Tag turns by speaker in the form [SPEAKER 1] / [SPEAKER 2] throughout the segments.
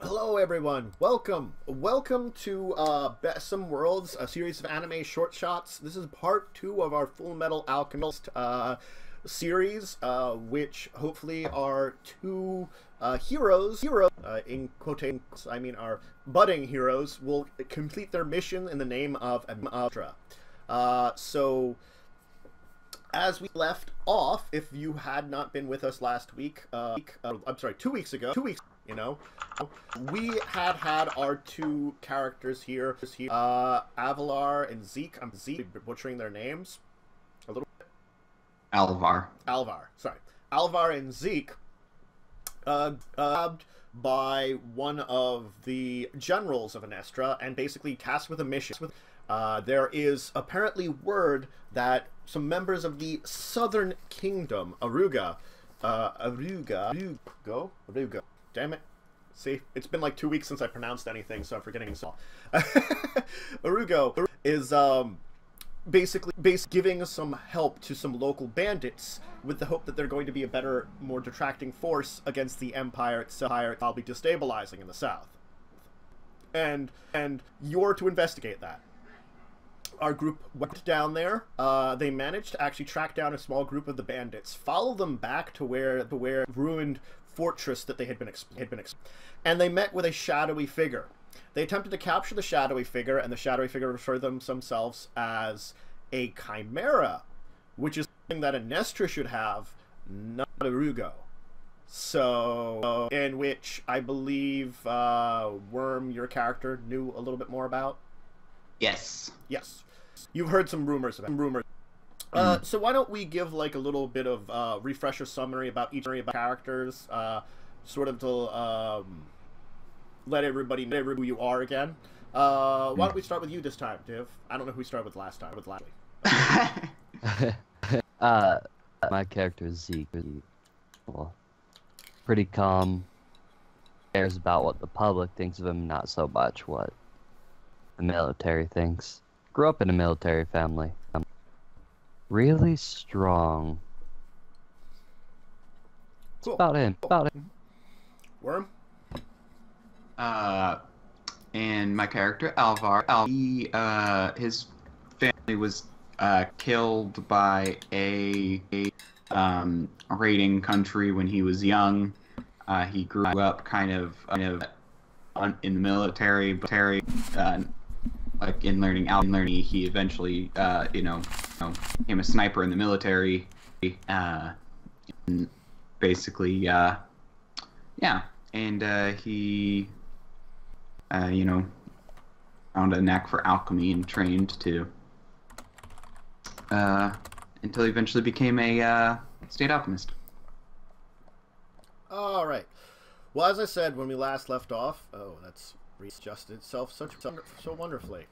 [SPEAKER 1] Hello everyone, welcome to BESM Worlds, a series of anime short shots. This is part 2 of our Fullmetal Alchemist series, which hopefully our two heroes, in quotations, I mean our budding heroes, will complete their mission in the name of Adra. So as we left off, if you had not been with us last week, I'm sorry, 2 weeks ago, you know, we had our two characters here, Avalar and Zeke. I'm butchering their names a little bit.
[SPEAKER 2] Alvar,
[SPEAKER 1] sorry. Alvar and Zeke, grabbed by one of the generals of Anestra and basically tasked with a mission. There is apparently word that some members of the Southern Kingdom, Aerugo, damn it. See, it's been like 2 weeks since I pronounced anything, so I'm forgetting it all. Aerugo is basically giving some help to some local bandits with the hope that they're going to be a better, more detracting force against the Empire itself, probably destabilizing in the south. And you're to investigate that. Our group went down there. They managed to actually track down a small group of the bandits, follow them back to where ruined fortress that they had been and they met with a shadowy figure. They attempted to capture the shadowy figure, and the shadowy figure referred themselves as a chimera, which is something that Anestra should have, not Aerugo. So, in which I believe Wyrm, your character, knew a little bit more about.
[SPEAKER 2] Yes.
[SPEAKER 1] You've heard some rumors about so why don't we give like a little bit of refresher summary about each characters, sort of to let everybody know who you are again. Why don't we start with you this time, Div? I don't know who we started with last time.
[SPEAKER 3] My character is Zeke. Well, pretty calm. Cares about what the public thinks of him, not so much what the military thinks. Grew up in a military family. Really strong.
[SPEAKER 1] Cool.
[SPEAKER 3] About him.
[SPEAKER 1] Wyrm?
[SPEAKER 2] And my character, Alvar, his family was killed by a raiding country when he was young. He grew up kind of in the military, but like in learning, he eventually, became a sniper in the military. And basically, yeah. And he, found a knack for alchemy and trained to, until he eventually became a state alchemist.
[SPEAKER 1] All right. Well, as I said when we last left off, that's readjusted itself so wonderfully.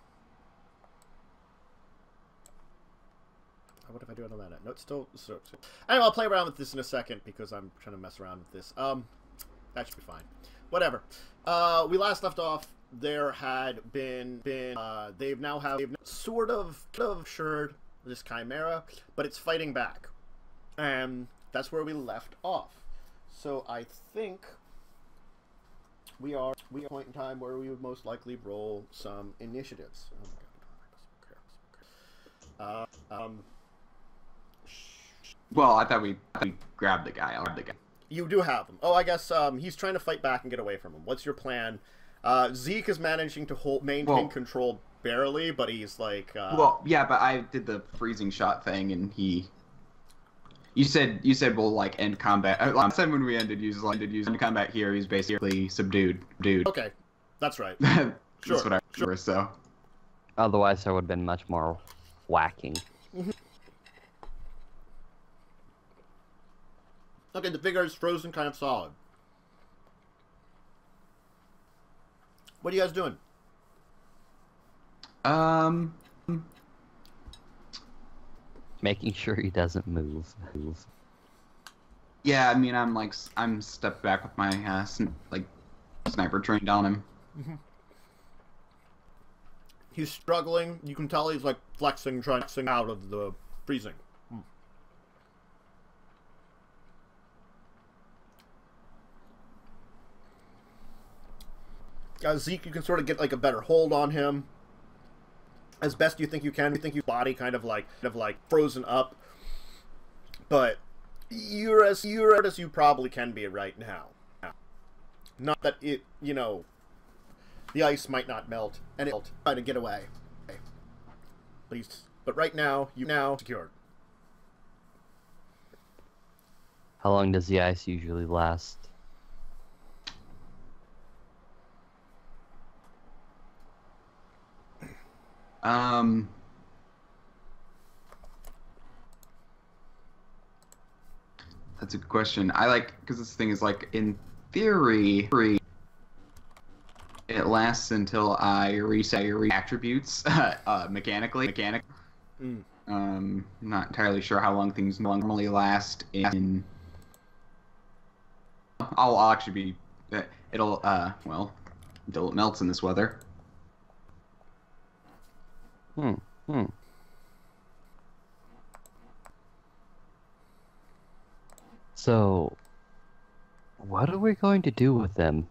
[SPEAKER 1] What if I do it on that? No, it's still so. Anyway, I'll play around with this in a second because I'm trying to mess around with this. That should be fine. Whatever. We last left off. There had been they've sort of assured this chimera, but it's fighting back, and that's where we left off. So I think we are at a point in time where we would most likely roll some initiatives. Oh my god.
[SPEAKER 2] Well, I thought we grabbed the guy.
[SPEAKER 1] You do have him. Oh, I guess he's trying to fight back and get away from him. What's your plan? Zeke is managing to maintain control barely, but he's like...
[SPEAKER 2] Well, yeah, but I did the freezing shot thing, and he... You said we'll, like, end combat. I said when we ended combat here, he's basically subdued.
[SPEAKER 1] Okay, that's right.
[SPEAKER 2] That's
[SPEAKER 1] Sure.
[SPEAKER 2] what I remember, so...
[SPEAKER 3] Otherwise, there would have been much more whacking.
[SPEAKER 1] Okay, the figure is frozen, kind of solid. What are you guys doing?
[SPEAKER 3] Making sure he doesn't move.
[SPEAKER 2] Yeah, I mean, I'm stepped back with my, sniper trained on him.
[SPEAKER 1] He's struggling. You can tell he's, like, flexing, trying out of the freezing. Zeke, you can sort of get like a better hold on him as best you think you can. You think your body kind of like frozen up, but you're as you probably can be right now. Not that it, you know, the ice might not melt, and it'll try to get away. Please, but right now, you secured.
[SPEAKER 3] How long does the ice usually last?
[SPEAKER 2] That's a good question. I like, because this thing is like, in theory, it lasts until I reset your attributes mechanically. Not entirely sure how long things normally last in. I'll actually be. It'll well, until it melts in this weather.
[SPEAKER 3] So, what are we going to do with them?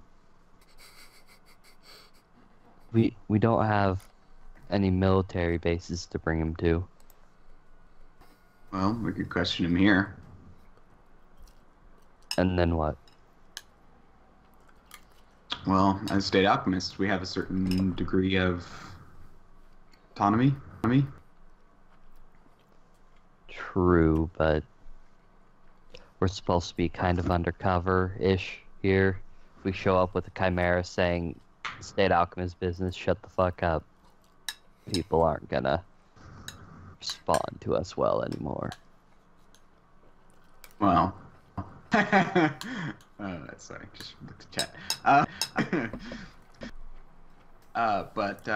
[SPEAKER 3] We don't have any military bases to bring them to.
[SPEAKER 2] Well, we could question him here.
[SPEAKER 3] And then what?
[SPEAKER 2] Well, as state alchemists, we have a certain degree of autonomy.
[SPEAKER 3] True, but we're supposed to be kind of undercover-ish here. If we show up with a chimera saying, "State alchemist business, shut the fuck up," people aren't gonna respond to us well anymore.
[SPEAKER 2] Well, sorry, just looked at chat. But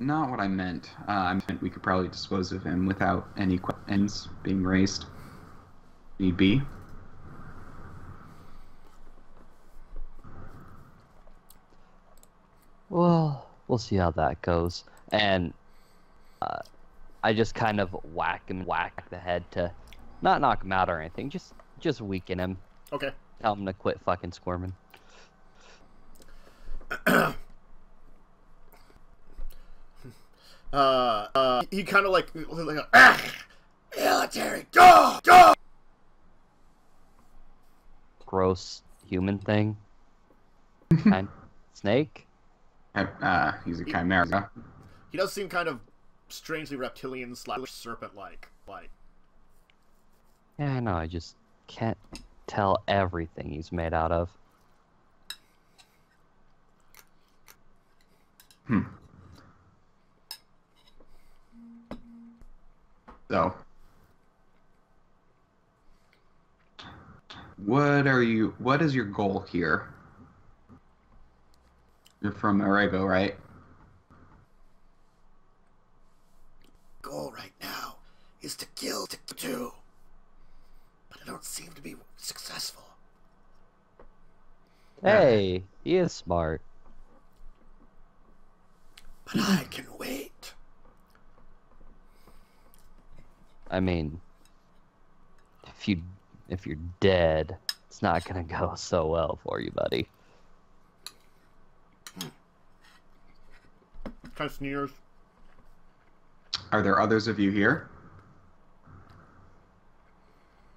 [SPEAKER 2] not what I meant. I meant we could probably dispose of him without any questions being raised. Need be.
[SPEAKER 3] Well, we'll see how that goes. And I just kind of whack the head to not knock him out or anything, just weaken him.
[SPEAKER 1] Okay.
[SPEAKER 3] Tell him to quit fucking squirming.
[SPEAKER 1] He kind of like military, go!
[SPEAKER 3] Gross human thing. Kind snake.
[SPEAKER 2] He's a chimera.
[SPEAKER 1] He does seem kind of strangely reptilian / serpent-like.
[SPEAKER 3] Yeah, I know. I just can't tell everything he's made out of.
[SPEAKER 2] So, what is your goal here? You're from Aerugo, right?
[SPEAKER 1] Goal right now is to kill two, but I don't seem to be successful.
[SPEAKER 3] Hey, he is smart.
[SPEAKER 1] But I can wait.
[SPEAKER 3] I mean, if you're dead, it's not gonna go so well for you, buddy.
[SPEAKER 1] Kind of sneers.
[SPEAKER 2] Are there others of you here?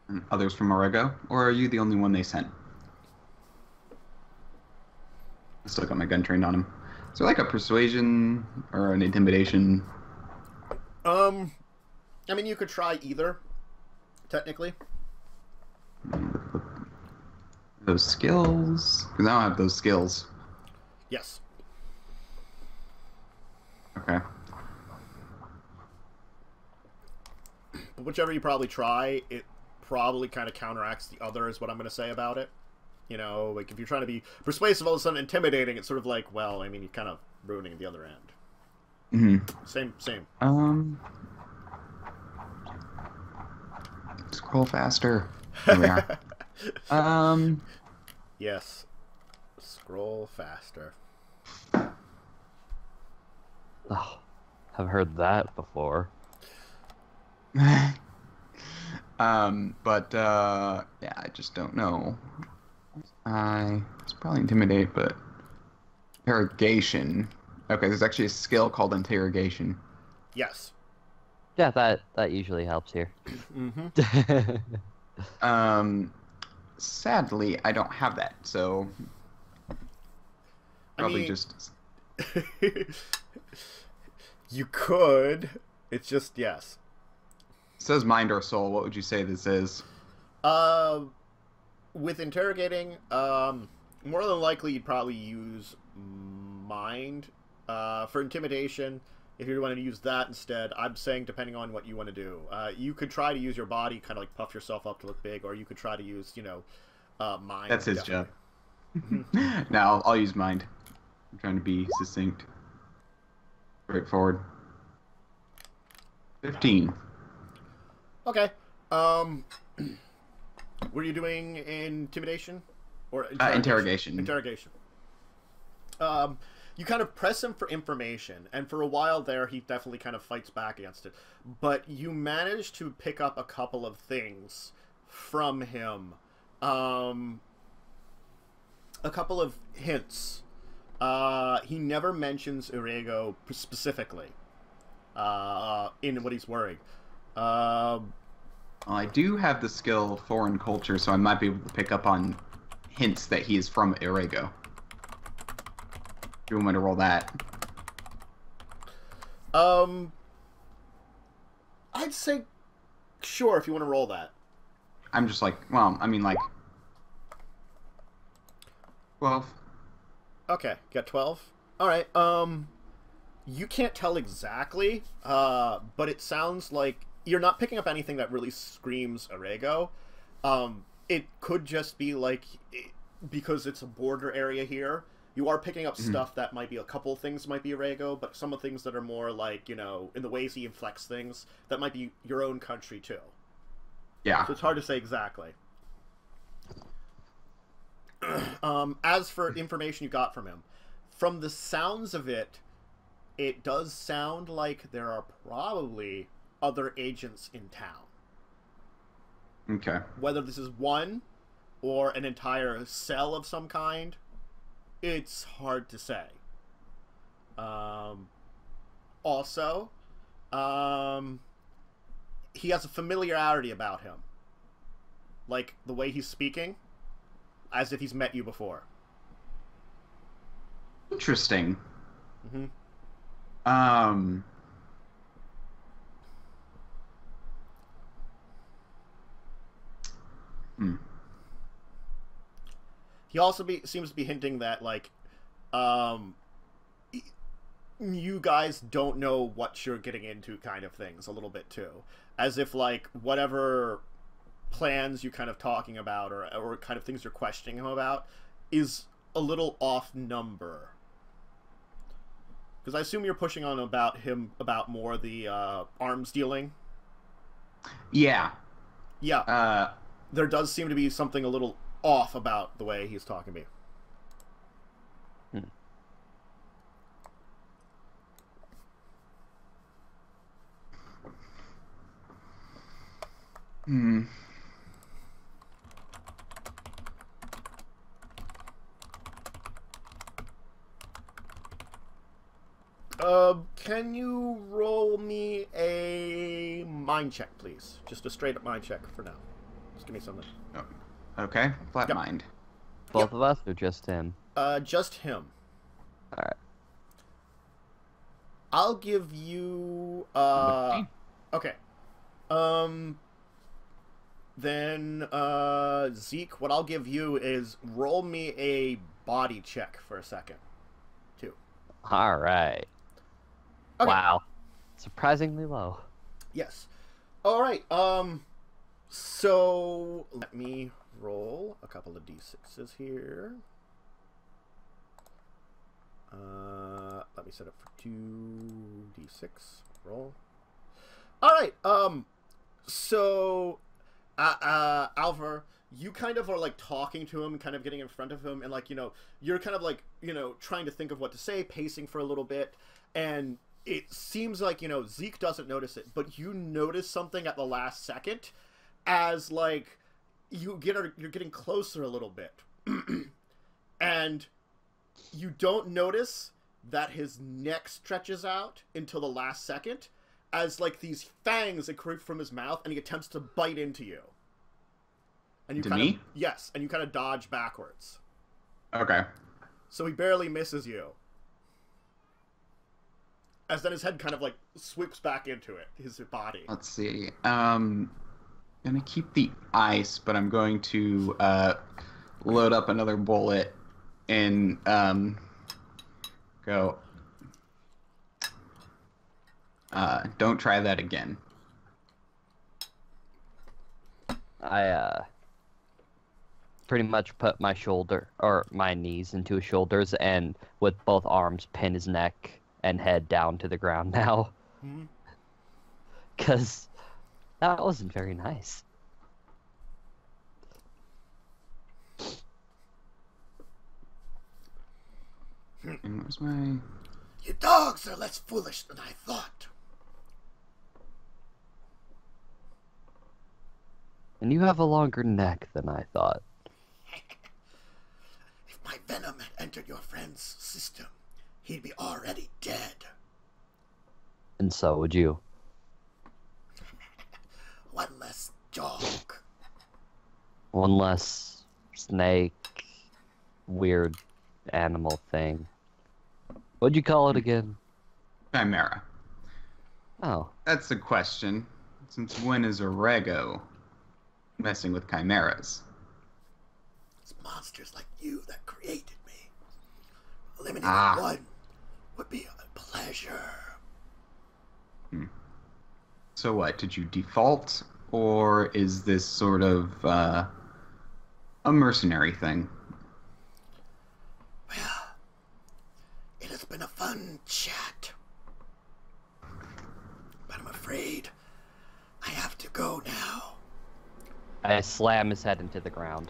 [SPEAKER 2] And others from Aerugo? Or are you the only one they sent? I still got my gun trained on him. Is there like a persuasion or an intimidation?
[SPEAKER 1] I mean, you could try either, technically.
[SPEAKER 2] Those skills? Because I don't have those skills.
[SPEAKER 1] Yes.
[SPEAKER 2] Okay.
[SPEAKER 1] But whichever you probably try, it probably kind of counteracts the other, is what I'm going to say about it. You know, like, if you're trying to be persuasive, all of a sudden intimidating, it's sort of like, well, I mean, you're kind of ruining the other end. Same.
[SPEAKER 2] Scroll faster. There we are.
[SPEAKER 1] Yes. Scroll faster.
[SPEAKER 3] Oh, I've heard that before.
[SPEAKER 2] But yeah, I just don't know. It's probably intimidate, but interrogation. Okay, there's actually a skill called interrogation.
[SPEAKER 1] Yes.
[SPEAKER 3] Yeah, that usually helps here.
[SPEAKER 2] Sadly, I don't have that, so probably just.
[SPEAKER 1] You could. It's just yes.
[SPEAKER 2] It says mind or soul. What would you say this is?
[SPEAKER 1] With interrogating, more than likely you'd probably use mind. For intimidation, if you want to use that instead, I'm saying depending on what you want to do. You could try to use your body, kind of like puff yourself up to look big, or you could try to use, mind.
[SPEAKER 2] That's his job. No, I'll use mind. I'm trying to be succinct. Straightforward. 15.
[SPEAKER 1] Okay. Were you doing intimidation? Or interrogation? Interrogation. You kind of press him for information, and for a while there, he definitely kind of fights back against it. But you manage to pick up a couple of things from him. A couple of hints. He never mentions Aerugo specifically in what he's wearing.
[SPEAKER 2] I do have the skill foreign culture, so I might be able to pick up on hints that he is from Aerugo. Do you want me to roll that?
[SPEAKER 1] I'd say sure if you want to roll that.
[SPEAKER 2] I'm just like, well, I mean, like 12.
[SPEAKER 1] Okay, got 12. All right. You can't tell exactly, but it sounds like you're not picking up anything that really screams Aerugo. It could just be like because it's a border area here. You are picking up stuff that might be a couple things might be Aerugo, but some of the things that are more like, in the ways he inflects things, that might be your own country too.
[SPEAKER 2] Yeah.
[SPEAKER 1] So it's hard to say exactly. As for information you got from him, from the sounds of it, it does sound like there are probably other agents in town.
[SPEAKER 2] Okay.
[SPEAKER 1] Whether this is one or an entire cell of some kind, it's hard to say. Also, he has a familiarity about him. Like the way he's speaking, as if he's met you before.
[SPEAKER 2] Interesting.
[SPEAKER 1] He also seems to be hinting that, like, you guys don't know what you're getting into kind of things a little bit, too. As if, like, whatever plans you're kind of talking about or kind of things you're questioning him about is a little off number. Because I assume you're pushing on about more the arms dealing.
[SPEAKER 2] Yeah.
[SPEAKER 1] Yeah. There does seem to be something a little off about the way he's talking to me. Can you roll me a mind check, please? Just a straight up mind check for now. Just give me something.
[SPEAKER 2] Oh. Okay. Flat
[SPEAKER 1] Yep.
[SPEAKER 2] mind.
[SPEAKER 3] Both of us or just him?
[SPEAKER 1] Just him.
[SPEAKER 3] Alright.
[SPEAKER 1] I'll give you okay. Then Zeke, what I'll give you is roll me a body check for a second. Too.
[SPEAKER 3] Alright.
[SPEAKER 1] Okay.
[SPEAKER 3] Wow. Surprisingly low.
[SPEAKER 1] Yes. Alright, so let me roll a couple of d6s here. Let me set up for 2d6. Roll. Alright, so Alvar, you kind of are like talking to him, kind of getting in front of him, and like, you're kind of like, trying to think of what to say, pacing for a little bit, and it seems like, Zeke doesn't notice it, but you notice something at the last second as like you're getting closer a little bit. and you don't notice that his neck stretches out until the last second, as like these fangs accrete from his mouth, and he attempts to bite into you. And you
[SPEAKER 2] To
[SPEAKER 1] kind
[SPEAKER 2] me?
[SPEAKER 1] of, yes, and you kind of dodge backwards.
[SPEAKER 2] Okay.
[SPEAKER 1] So he barely misses you. As then his head kind of like swoops back into it, his body.
[SPEAKER 2] Let's see. Gonna keep the ice, but I'm going to load up another bullet and go. Don't try that again.
[SPEAKER 3] I pretty much put my shoulder or my knees into his shoulders and with both arms pin his neck and head down to the ground now. Because that wasn't very nice.
[SPEAKER 2] And where's my...
[SPEAKER 1] You dogs are less foolish than I thought.
[SPEAKER 3] And you have a longer neck than I thought.
[SPEAKER 1] If my venom had entered your friend's system, he'd be already dead.
[SPEAKER 3] And so would you.
[SPEAKER 1] One less dog.
[SPEAKER 3] One less snake, weird animal thing. What'd you call it again?
[SPEAKER 2] Chimera.
[SPEAKER 3] Oh.
[SPEAKER 2] That's the question. Since when is Aerugo messing with chimeras?
[SPEAKER 1] It's monsters like you that created me. Eliminating
[SPEAKER 2] Ah.
[SPEAKER 1] one would be a pleasure.
[SPEAKER 2] So what, did you default? Or is this sort of a mercenary thing?
[SPEAKER 1] Well, it has been a fun chat. But I'm afraid I have to go now.
[SPEAKER 3] I slam his head into the ground.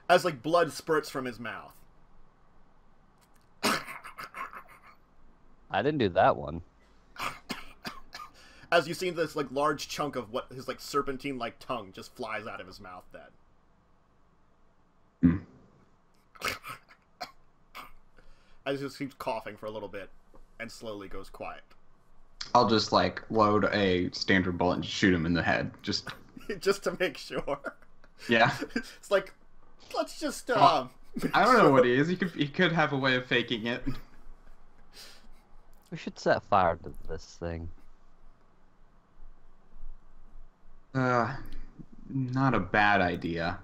[SPEAKER 1] As like blood spurts from his mouth.
[SPEAKER 3] I didn't do that one.
[SPEAKER 1] As you see this like large chunk of what his like serpentine like tongue just flies out of his mouth then. As he just keeps coughing for a little bit and slowly goes quiet.
[SPEAKER 2] I'll just like load a standard bullet and shoot him in the head. Just
[SPEAKER 1] to make sure.
[SPEAKER 2] yeah.
[SPEAKER 1] It's like, let's just
[SPEAKER 2] I don't know what he is. He could have a way of faking it.
[SPEAKER 3] We should set fire to this thing.
[SPEAKER 2] Not a bad idea.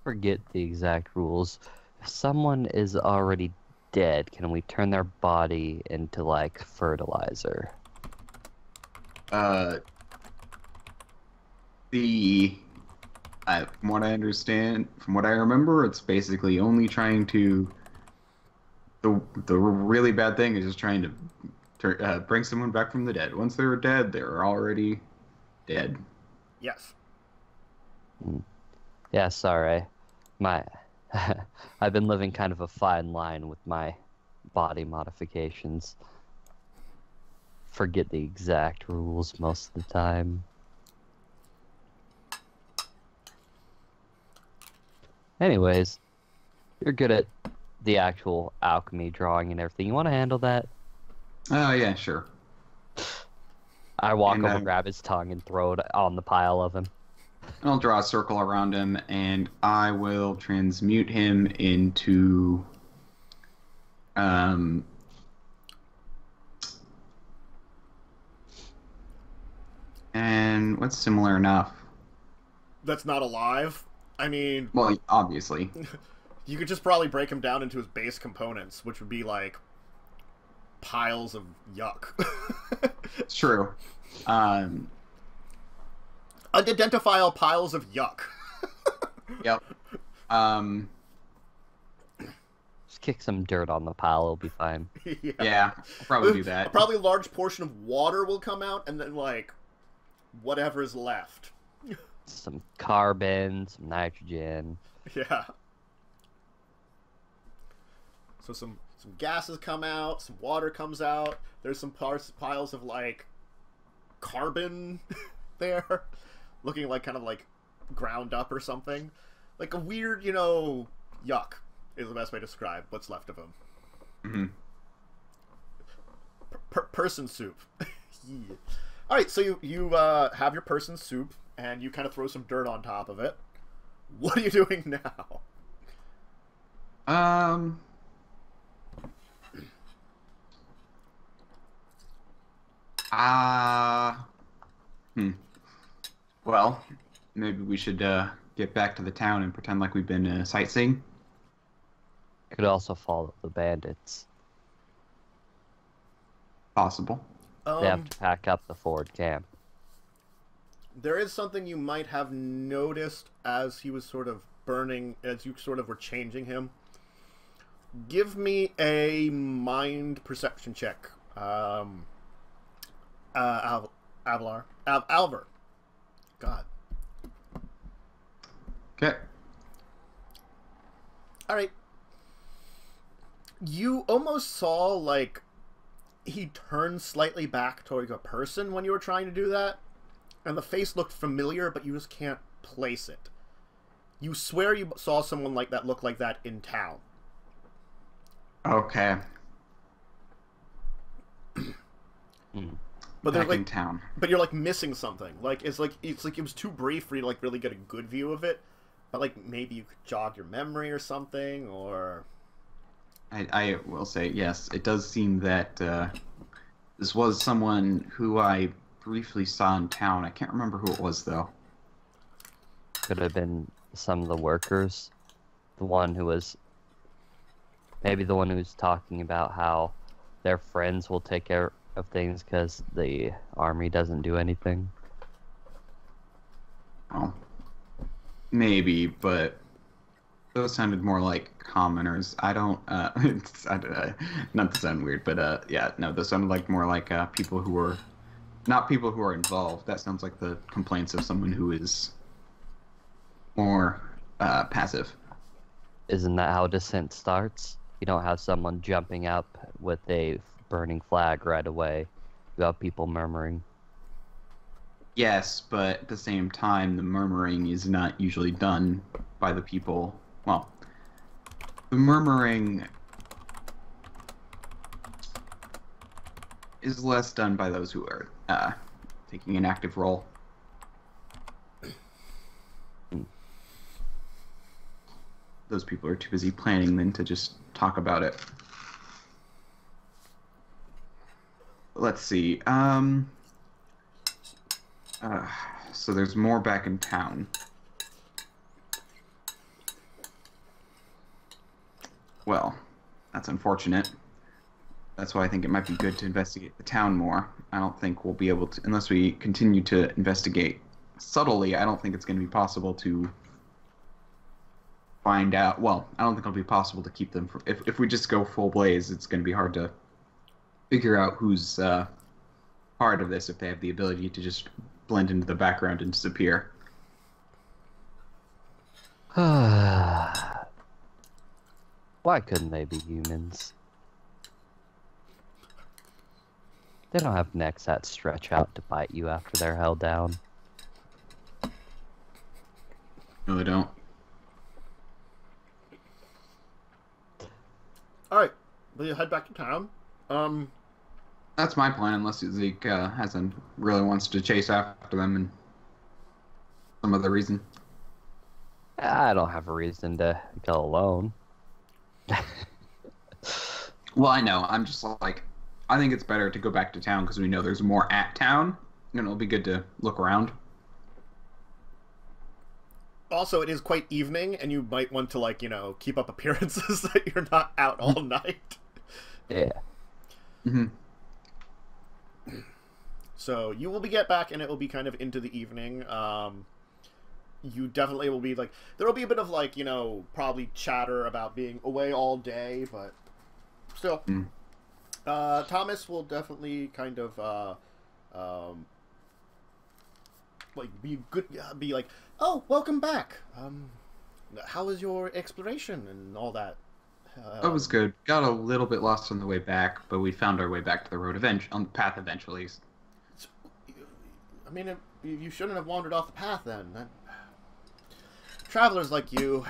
[SPEAKER 3] Forget the exact rules. If someone is already dead, can we turn their body into, like, fertilizer?
[SPEAKER 2] From what I understand, from what I remember, it's basically only trying to... The really bad thing is just trying to bring someone back from the dead. Once they're dead, they're already dead.
[SPEAKER 1] Yes.
[SPEAKER 3] Yeah, sorry. I've been living kind of a fine line with my body modifications. Forget the exact rules most of the time. Anyways, you're good at the actual alchemy drawing and everything. You want to handle that?
[SPEAKER 2] Oh, yeah, sure.
[SPEAKER 3] I walk
[SPEAKER 2] And,
[SPEAKER 3] over, grab his tongue, and throw it on the pile of him.
[SPEAKER 2] And I'll draw a circle around him, and I will transmute him into... And what's similar enough?
[SPEAKER 1] That's not alive. I mean,
[SPEAKER 2] Well, obviously.
[SPEAKER 1] you could just probably break him down into his base components, which would be like piles of yuck.
[SPEAKER 2] It's true.
[SPEAKER 1] Unidentifiable piles of yuck.
[SPEAKER 2] Yep.
[SPEAKER 3] Just kick some dirt on the pile, it'll be fine.
[SPEAKER 2] Yeah, I'll probably do that.
[SPEAKER 1] Probably a large portion of water will come out, and then like whatever is left.
[SPEAKER 3] Some carbon, some nitrogen.
[SPEAKER 1] Yeah. So some gases come out, some water comes out. There's some piles of like carbon there, looking like kind of like ground up or something, like a weird, yuck is the best way to describe what's left of him.
[SPEAKER 2] Mm-hmm.
[SPEAKER 1] Person soup. Yeah. All right, so you have your person soup, and you kind of throw some dirt on top of it. What are you doing now?
[SPEAKER 2] Well, maybe we should get back to the town and pretend like we've been sightseeing.
[SPEAKER 3] Could also follow the bandits.
[SPEAKER 2] Possible.
[SPEAKER 3] They have to pack up the Ford camp.
[SPEAKER 1] There is something you might have noticed as he was sort of burning, as you sort of were changing him. Give me a mind perception check. Alvar. God.
[SPEAKER 2] Okay.
[SPEAKER 1] All right. You almost saw, like, he turned slightly back toward a person when you were trying to do that. And the face looked familiar, but you just can't place it. You swear you saw someone like that look like that in town.
[SPEAKER 2] Okay.
[SPEAKER 1] But they're
[SPEAKER 2] Back
[SPEAKER 1] like
[SPEAKER 2] in town.
[SPEAKER 1] But you're like missing something. It's like it was too brief for you to like really get a good view of it. But like maybe you could jog your memory or something, or
[SPEAKER 2] I will say yes. It does seem that this was someone who I briefly saw in town. I can't remember who it was though.
[SPEAKER 3] Could have been some of the workers. The one who was... Maybe the one who's talking about how their friends will take care of things because the army doesn't do anything.
[SPEAKER 2] Well, maybe, but those sounded more like commoners. I don't, not to sound weird, but yeah, no, those sounded like more like people who were, not people who are involved. That sounds like the complaints of someone who is more passive.
[SPEAKER 3] Isn't that how dissent starts? You don't have someone jumping up with a burning flag right away. You have people murmuring.
[SPEAKER 2] Yes, but at the same time, the murmuring is not usually done by the people. Well, the murmuring is less done by those who are taking an active role. Those people are too busy planning than to just talk about it. Let's see. So there's more back in town. Well, that's unfortunate. That's why I think it might be good to investigate the town more. I don't think we'll be able to, unless we continue to investigate subtly, I don't think it's going to be possible to find out. Well, I don't think it'll be possible to keep them. If we just go full blaze, it's going to be hard to figure out who's part of this if they have the ability to just blend into the background and disappear.
[SPEAKER 3] Why couldn't they be humans? They don't have necks that stretch out to bite you after they're held down.
[SPEAKER 2] No, they don't.
[SPEAKER 1] Alright, will you head back to town?
[SPEAKER 2] That's my plan, unless Zeke really wants to chase after them and some other reason.
[SPEAKER 3] I don't have a reason to go alone.
[SPEAKER 2] Well, I know. I'm just like, I think it's better to go back to town because we know there's more at town, and it'll be good to look around.
[SPEAKER 1] Also, it is quite evening, and you might want to, like, keep up appearances that you're not out all night.
[SPEAKER 3] Yeah.
[SPEAKER 2] Mm-hmm.
[SPEAKER 1] So you will get back, and it will be kind of into the evening. You definitely will be, like, there will be a bit of, like, probably chatter about being away all day, but still.
[SPEAKER 2] Mm.
[SPEAKER 1] Thomas will definitely kind of, like, be like, oh, welcome back. How was your exploration and all that?
[SPEAKER 2] That was good. Got a little bit lost on the way back, but we found our way back to the road on the path eventually.
[SPEAKER 1] mean, you shouldn't have wandered off the path then. Travelers like you.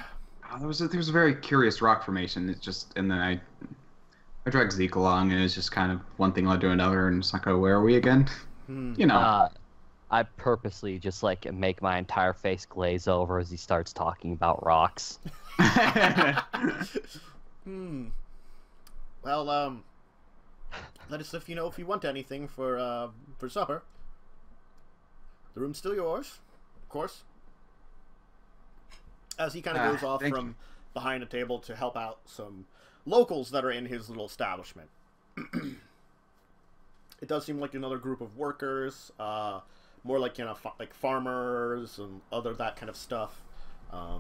[SPEAKER 2] Oh, there was a very curious rock formation. It's just, and then I dragged Zeke along, and it's just kind of one thing led to another, and it's like, oh, where are we again? You know.
[SPEAKER 3] I purposely just like make my entire face glaze over as he starts talking about rocks.
[SPEAKER 1] Well, let us if you want anything for supper. The room's still yours, of course. As he kind of goes off from behind a table to help out some locals that are in his little establishment. It does seem like another group of workers, more like, you know, like farmers and other that kind of stuff.
[SPEAKER 2] I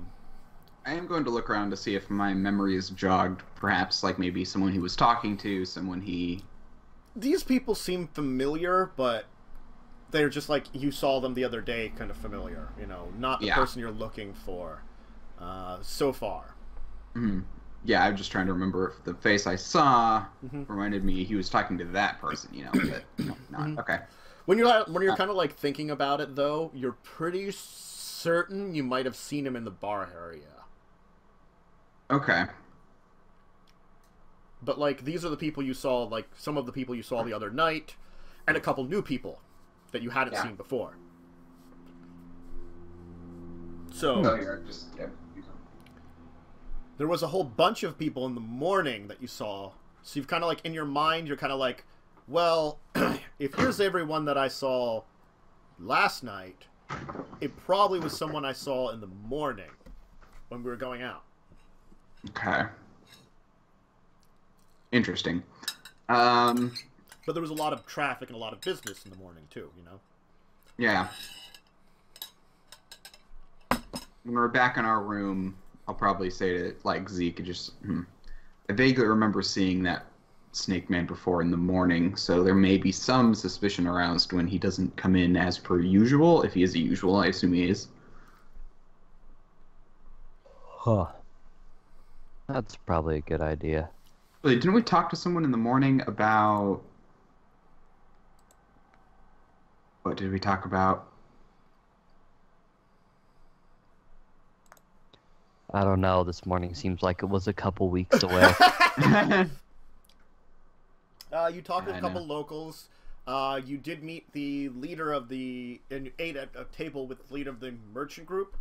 [SPEAKER 2] am going to look around to see if my memory is jogged. Perhaps, like, maybe someone he was talking to, someone he...
[SPEAKER 1] These people seem familiar, but they're just like you saw them the other day, kind of familiar. You know, not the person you're looking for so far.
[SPEAKER 2] Yeah, I'm just trying to remember if the face I saw reminded me he was talking to that person, you know, but not. Okay.
[SPEAKER 1] When you're kind of like thinking about it, though, you're pretty certain you might have seen him in the bar area.
[SPEAKER 2] Okay.
[SPEAKER 1] But, like, these are the people you saw, like, some of the people you saw the other night, and a couple new people that you hadn't seen before. So, there was a whole bunch of people in the morning that you saw, so you've kind of, like, in your mind, you're kind of like, well, if here's everyone that I saw last night, it probably was someone I saw in the morning when we were going out.
[SPEAKER 2] Okay. Interesting.
[SPEAKER 1] But there was a lot of traffic and a lot of business in the morning, too, you know?
[SPEAKER 2] Yeah. When we're back in our room, I'll probably say to, like, Zeke, I vaguely remember seeing that snake man before in the morning, so there may be some suspicion aroused when he doesn't come in as per usual. If he is a usual, I assume he is.
[SPEAKER 3] Huh. That's probably a good idea.
[SPEAKER 2] Wait, didn't we talk to someone in the morning about... What did we talk about?
[SPEAKER 3] I don't know. This morning seems like it was a couple weeks away.
[SPEAKER 1] You talked with a couple locals. You did meet the leader of the... And you ate at a table with the leader of the merchant group.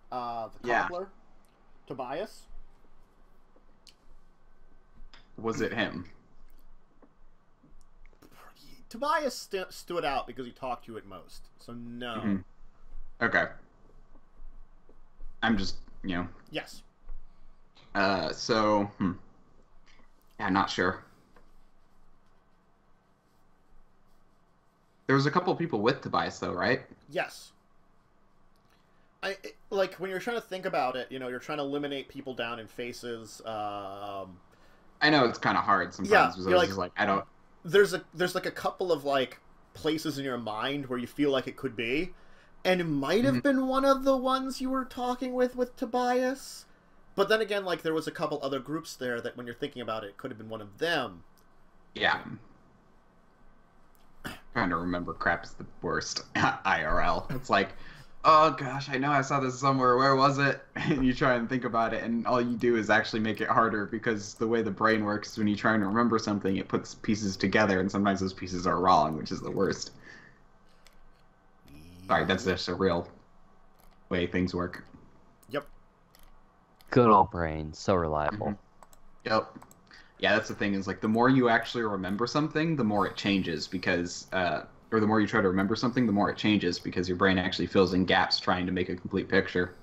[SPEAKER 1] The cobbler. Tobias.
[SPEAKER 2] Was it him?
[SPEAKER 1] Tobias stood out because he talked to you at most. So, no.
[SPEAKER 2] Okay. I'm just, you know...
[SPEAKER 1] Yes.
[SPEAKER 2] Yeah, not sure. There was a couple of people with Tobias, though, right?
[SPEAKER 1] Yes. Like, when you're trying to think about it, you know, you're trying to eliminate people down in faces,
[SPEAKER 2] I know it's kind of hard sometimes.
[SPEAKER 1] Yeah, you're
[SPEAKER 2] like, I don't...
[SPEAKER 1] There's like a couple of, like, places in your mind where you feel like it could be, and it might have been one of the ones you were talking with Tobias, but then again, like, there was a couple other groups there that when you're thinking about it, it could have been one of them.
[SPEAKER 2] Yeah. Trying to remember crap is the worst. IRL. It's like, oh gosh, I know I saw this somewhere. Where was it? And you try and think about it, and all you do is actually make it harder, because the way the brain works is when you try and remember something, it puts pieces together, and sometimes those pieces are wrong, which is the worst. Sorry, that's just a real way things work.
[SPEAKER 1] Yep.
[SPEAKER 3] Good old brain, so reliable.
[SPEAKER 2] Yep. Yeah, that's the thing, is like the more you actually remember something, the more it changes, because or the more you try to remember something, the more it changes, because your brain actually fills in gaps trying to make a complete picture.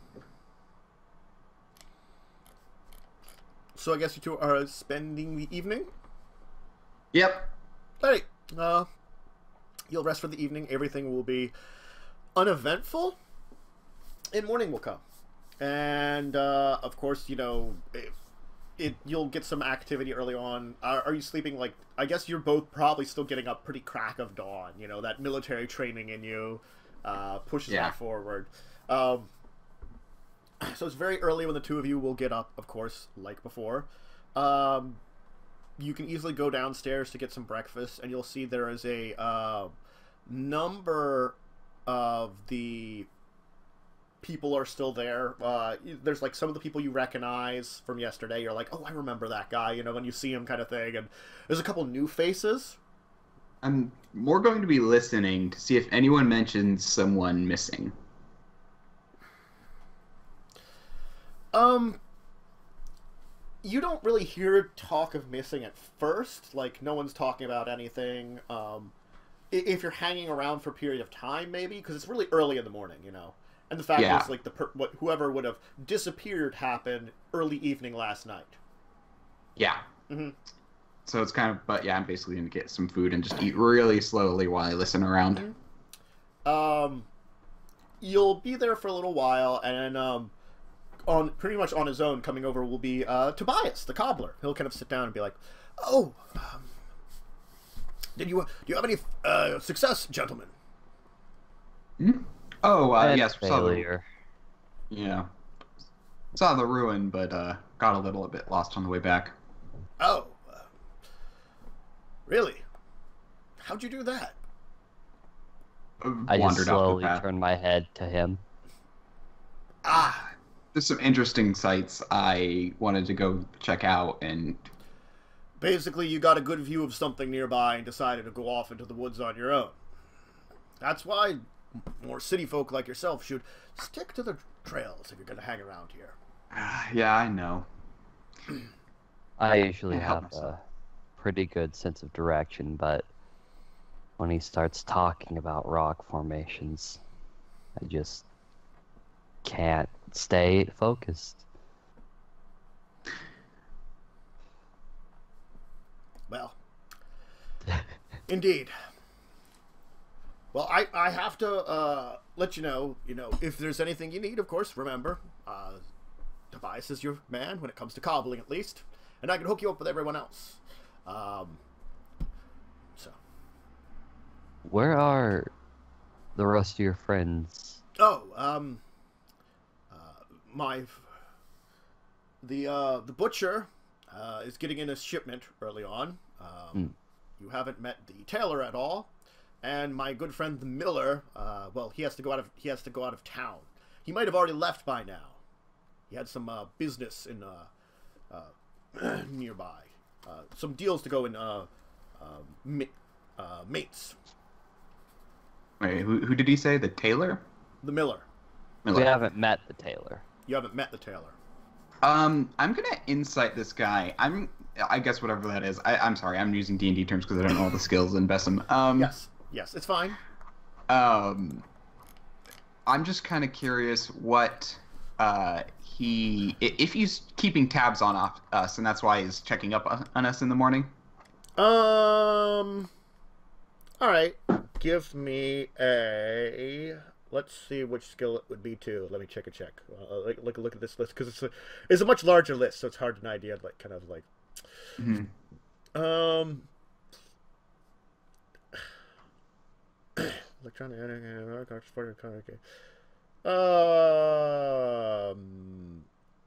[SPEAKER 1] So I guess you two are spending the evening?
[SPEAKER 2] Yep.
[SPEAKER 1] Alright. You'll rest for the evening. Everything will be uneventful. And morning will come. And, of course, you know, you'll get some activity early on. Are you sleeping, like, I guess you're both probably still getting up pretty crack of dawn, you know, that military training in you pushes that forward. So it's very early when the two of you will get up, of course, like before. You can easily go downstairs to get some breakfast, and you'll see there is a number of the people are still there. There's like some of the people you recognize from yesterday. You're like, oh, I remember that guy, you know, when you see him kind of thing. And there's a couple new faces.
[SPEAKER 2] I'm more going to be listening to see if anyone mentions someone missing.
[SPEAKER 1] You don't really hear talk of missing at first. Like, no one's talking about anything. If you're hanging around for a period of time, maybe, because it's really early in the morning, you know. And the fact is, like, whoever would have disappeared happened early evening last night.
[SPEAKER 2] Yeah.
[SPEAKER 1] Mm-hmm.
[SPEAKER 2] So it's kind of, but yeah, I'm basically going to get some food and just eat really slowly while I listen around.
[SPEAKER 1] Mm-hmm. You'll be there for a little while, and on pretty much on his own, coming over will be Tobias, the cobbler. He'll kind of sit down and be like, "Oh, do you have any success, gentlemen?"
[SPEAKER 2] Hmm? Oh, yes,
[SPEAKER 3] failure.
[SPEAKER 2] Saw the ruin, but got a little bit lost on the way back.
[SPEAKER 1] Oh, really? How'd you do that?
[SPEAKER 3] I just
[SPEAKER 2] Wandered off the
[SPEAKER 3] slowly
[SPEAKER 2] path.
[SPEAKER 3] turned my head to him.
[SPEAKER 2] There's some interesting sites I wanted to go check out, and
[SPEAKER 1] Basically, you got a good view of something nearby and decided to go off into the woods on your own. That's why more city folk like yourself should stick to the trails if you're going to hang around here.
[SPEAKER 2] yeah, I know.
[SPEAKER 3] I usually
[SPEAKER 2] Can't help
[SPEAKER 3] have
[SPEAKER 2] myself.
[SPEAKER 3] a pretty good sense of direction, but when he starts talking about rock formations, I just can't stay focused.
[SPEAKER 1] Well, indeed. Well, I have to let you know, if there's anything you need, of course, remember, Tobias is your man when it comes to cobbling, at least. And I can hook you up with everyone else. So.
[SPEAKER 3] Where are the rest of your friends?
[SPEAKER 1] Oh, the butcher is getting in a shipment early on. You haven't met the tailor at all, and my good friend the miller. Well, he has to go out of town. He might have already left by now. He had some business in nearby. Some deals to go in mates.
[SPEAKER 2] Wait, who did he say? The tailor?
[SPEAKER 1] The miller.
[SPEAKER 3] We haven't met the tailor.
[SPEAKER 1] You haven't met the tailor.
[SPEAKER 2] I'm gonna insight this guy. I guess whatever that is. I'm sorry. I'm using D&D terms because I don't know all the skills in BESM.
[SPEAKER 1] Yes, it's fine.
[SPEAKER 2] I'm just kind of curious what if he's keeping tabs on us, and that's why he's checking up on us in the morning.
[SPEAKER 1] All right. Give me a. Let's see which skill it would be too. Let me check. Look at this list because it's a much larger list, so it's hard to an idea like kind of like.
[SPEAKER 2] Mm-hmm.
[SPEAKER 1] Electronic.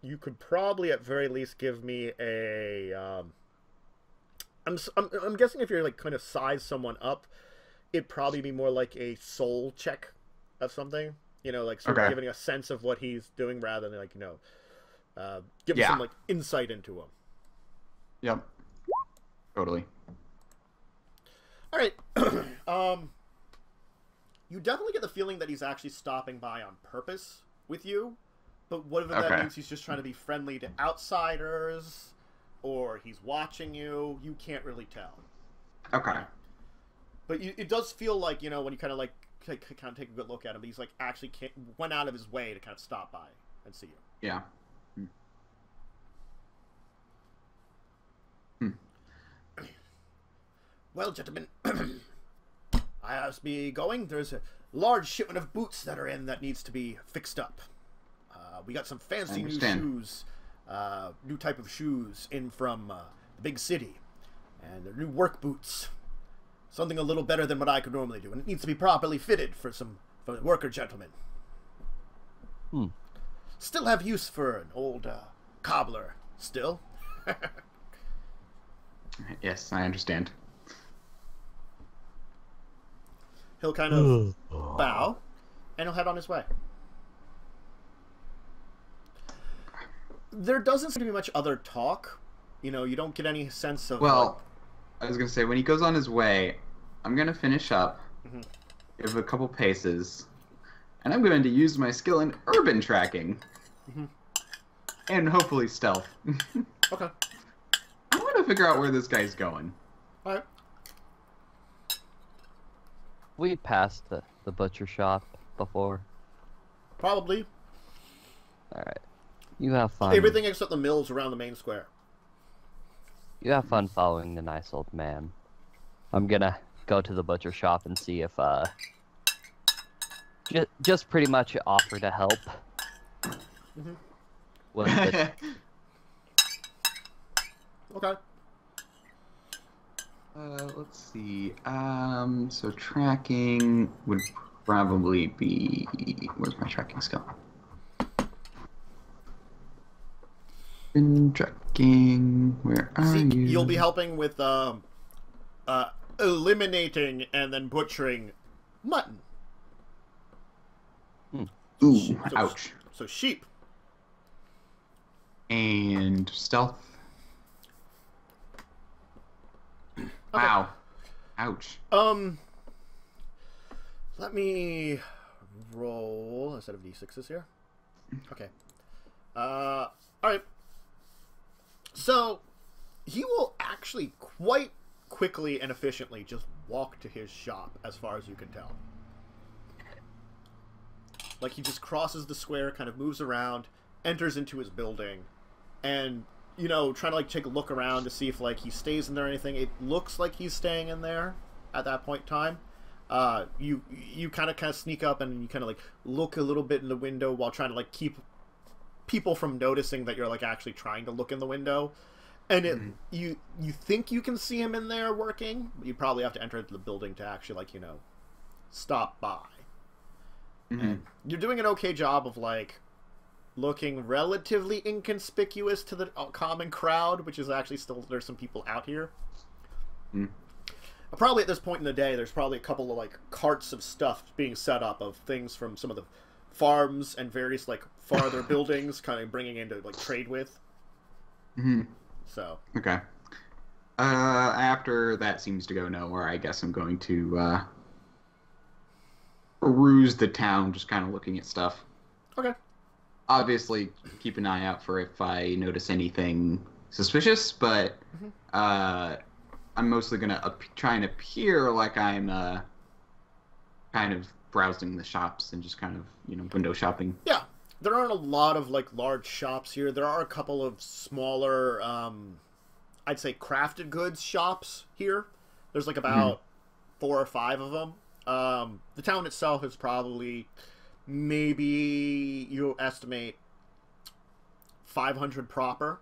[SPEAKER 1] You could probably at very least give me a. I'm guessing if you're like kind of size someone up, it'd probably be more like a soul check of something, like sort of giving a sense of what he's doing rather than like give some like insight into him.
[SPEAKER 2] Yep. Totally.
[SPEAKER 1] All right. You definitely get the feeling that he's actually stopping by on purpose with you, but whatever that means, he's just trying to be friendly to outsiders, or he's watching you. You can't really tell.
[SPEAKER 2] Okay.
[SPEAKER 1] But it does feel like, when you kind of like take a good look at him, he's like actually went out of his way to kind of stop by and see you.
[SPEAKER 2] Yeah.
[SPEAKER 1] Well, gentlemen, I must be going. There's a large shipment of boots that are in that needs to be fixed up. We got some fancy new shoes, new type of shoes in from the big city, and they're new work boots. Something a little better than what I could normally do, and it needs to be properly fitted for the worker gentlemen. Still have use for an old cobbler, still.
[SPEAKER 2] Yes, I understand.
[SPEAKER 1] He'll kind of bow and he'll head on his way. There doesn't seem to be much other talk. You know, you don't get any sense of...
[SPEAKER 2] Well, I was going to say, when he goes on his way, I'm going to finish up, give a couple paces, and I'm going to use my skill in urban tracking. And hopefully stealth.
[SPEAKER 1] Okay.
[SPEAKER 2] I want to figure out where this guy's going.
[SPEAKER 1] Alright.
[SPEAKER 3] We passed the butcher shop before.
[SPEAKER 1] Probably.
[SPEAKER 3] Alright. You have fun.
[SPEAKER 1] Everything except the mills around the main square.
[SPEAKER 3] You have fun following the nice old man. I'm gonna go to the butcher shop and see if, just pretty much offer to help. With the...
[SPEAKER 1] Okay.
[SPEAKER 2] Let's see. So tracking would probably be... Where's my tracking skill? In tracking, where are
[SPEAKER 1] Zeke,
[SPEAKER 2] you?
[SPEAKER 1] you'll be helping with eliminating and then butchering mutton.
[SPEAKER 2] Ooh, ouch.
[SPEAKER 1] So sheep.
[SPEAKER 2] And stealth. Wow. Ouch.
[SPEAKER 1] Let me roll instead of d6s here. Okay. Alright. So, he will actually quite quickly and efficiently just walk to his shop, as far as you can tell. Like, he just crosses the square, kind of moves around, enters into his building, and, you know, trying to, like, take a look around to see if, like, he stays in there or anything. It looks like he's staying in there at that point in time. You kind of sneak up and you kind of, like, look a little bit in the window while trying to, like, keep people from noticing that you're, like, actually trying to look in the window. And it, you think you can see him in there working, but you probably have to enter the building to actually, like, you know, stop by. And you're doing an okay job of, like, looking relatively inconspicuous to the common crowd, which is actually still, there's some people out here. Probably at this point in the day, there's probably a couple of, like, carts of stuff being set up of things from some of the farms and various, like, farther buildings kind of bringing in to, like, trade with. So.
[SPEAKER 2] Okay. After that seems to go nowhere, I guess I'm going to peruse the town, just kind of looking at stuff.
[SPEAKER 1] Okay.
[SPEAKER 2] Obviously, keep an eye out for if I notice anything suspicious, but I'm mostly going to try and appear like I'm kind of browsing the shops and just kind of, you know, window shopping.
[SPEAKER 1] Yeah. There aren't a lot of, like, large shops here. There are a couple of smaller, I'd say crafted goods shops here. There's, like, about 4 or 5 of them. The town itself is probably, maybe, you estimate, 500 proper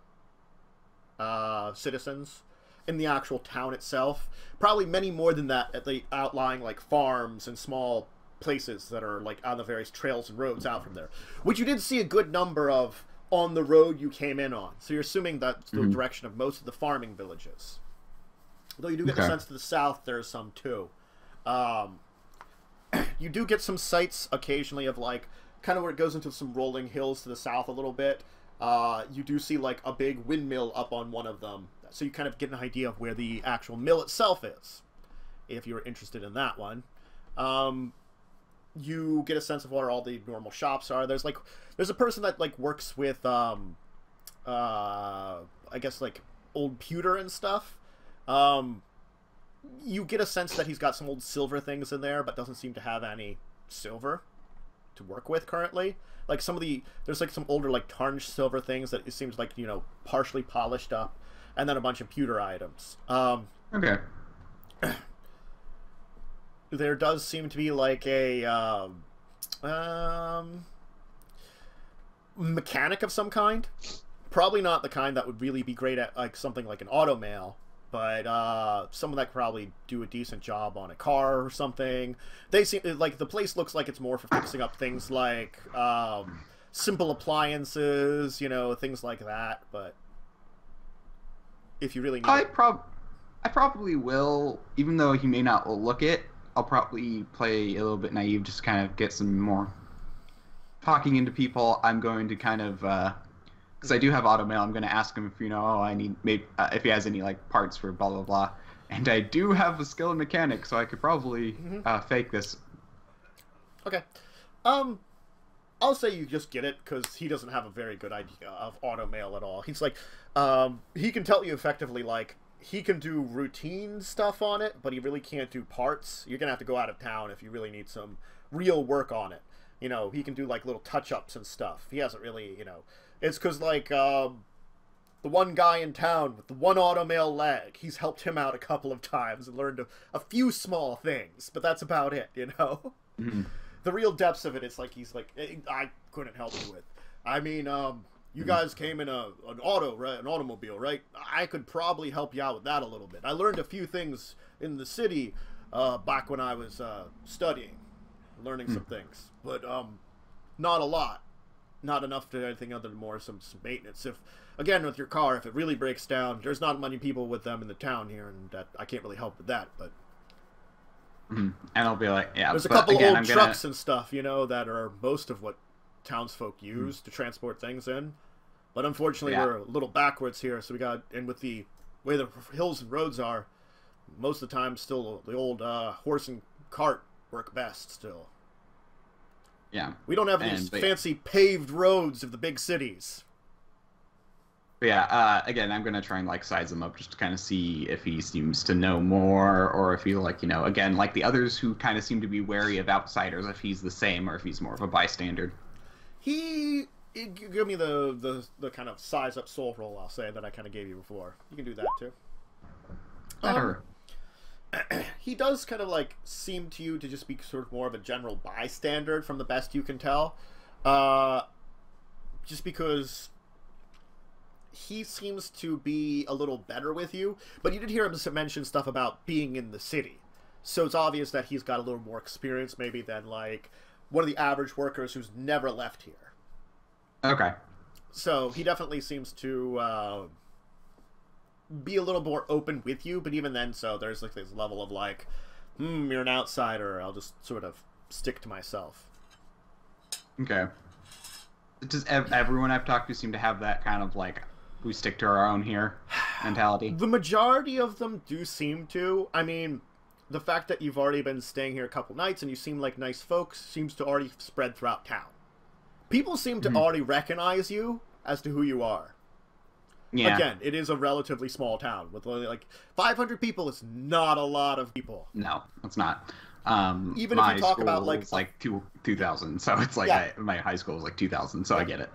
[SPEAKER 1] citizens in the actual town itself. Probably many more than that at the outlying, like, farms and small places that are, like, on the various trails and roads out from there, which you did see a good number of on the road you came in on. So you're assuming that's the direction of most of the farming villages. Though you do get the sense to the south there's some too. You do get some sights occasionally of, like, kind of where it goes into some rolling hills to the south a little bit. You do see, like, a big windmill up on one of them, so you kind of get an idea of where the actual mill itself is, if you're interested in that one. You get a sense of where all the normal shops are. There's a person that, like, works with, I guess, like, old pewter and stuff. You get a sense that he's got some old silver things in there, but doesn't seem to have any silver to work with currently. Like, there's, like, some older, like, tarnished silver things that it seems like, you know, partially polished up, and then a bunch of pewter items.
[SPEAKER 2] Okay.
[SPEAKER 1] There does seem to be, like, a mechanic of some kind. Probably not the kind that would really be great at, like, something like an automail, but someone that could probably do a decent job on a car or something. They seem like the place looks like it's more for fixing up things like simple appliances, you know, things like that. But if you really need
[SPEAKER 2] I probably will, even though he may not look it. I'll probably play a little bit naive, just kind of get some more talking into people. I'm going to kind of, because I do have auto mail, I'm going to ask him if, you know, oh, I need, maybe, if he has any, like, parts for blah, blah, blah. And I do have a skill in mechanics, so I could probably fake this.
[SPEAKER 1] Okay. I'll say you just get it, because he doesn't have a very good idea of auto mail at all. He's like, he can tell you effectively, like, he can do routine stuff on it, but he really can't do parts. You're going to have to go out of town if you really need some real work on it. You know, he can do, like, little touch-ups and stuff. He hasn't really, you know... It's because, like, the one guy in town with the one automail leg, he's helped him out a couple of times and learned a few small things, but that's about it, you know?
[SPEAKER 2] Mm-hmm.
[SPEAKER 1] The real depths of it, it's like, he's like, I couldn't help you with. I mean, you guys came in an automobile, right? I could probably help you out with that a little bit. I learned a few things in the city back when I was studying, learning some things, but not a lot. Not enough to anything other than more some maintenance. If, again, with your car, if it really breaks down, there's not many people with them in the town here, and that, I can't really help with that, but...
[SPEAKER 2] And I'll be like, yeah,
[SPEAKER 1] there's a couple old trucks and stuff, you know, that are most of what townsfolk use to transport things in. But unfortunately, we're a little backwards here, so we got, and with the way the hills and roads are, most of the time, still the old horse and cart work best still.
[SPEAKER 2] Yeah.
[SPEAKER 1] We don't have these fancy paved roads of the big cities.
[SPEAKER 2] But yeah, again, I'm going to try and, like, size him up just to kind of see if he seems to know more, or if he, like, you know, again, like the others who kind of seem to be wary of outsiders, if he's the same or if he's more of a bystander.
[SPEAKER 1] Give me the kind of size up soul roll, I'll say, that I kind of gave you before. You can do that, too.
[SPEAKER 2] Better.
[SPEAKER 1] He does kind of, like, seem to you to just be sort of more of a general bystander from the best you can tell. Just because he seems to be a little better with you, but you did hear him mention stuff about being in the city. So it's obvious that he's got a little more experience maybe than, like, one of the average workers who's never left here. Okay. So he definitely seems to be a little more open with you, but even then, so there's, like, this level of, like, you're an outsider, I'll just sort of stick to myself.
[SPEAKER 2] Okay. Does everyone I've talked to seem to have that kind of, like, we stick to our own here mentality?
[SPEAKER 1] The majority of them do seem to. I mean, the fact that you've already been staying here a couple nights and you seem like nice folks seems to already spread throughout town. People seem to already recognize you as to who you are. Yeah. Again, it is a relatively small town with only, like, 500 people. It's not a lot of people.
[SPEAKER 2] No, it's not.
[SPEAKER 1] Even if you talk about, like...
[SPEAKER 2] It's like 2,000, so it's like my high school was like 2,000, so I get it.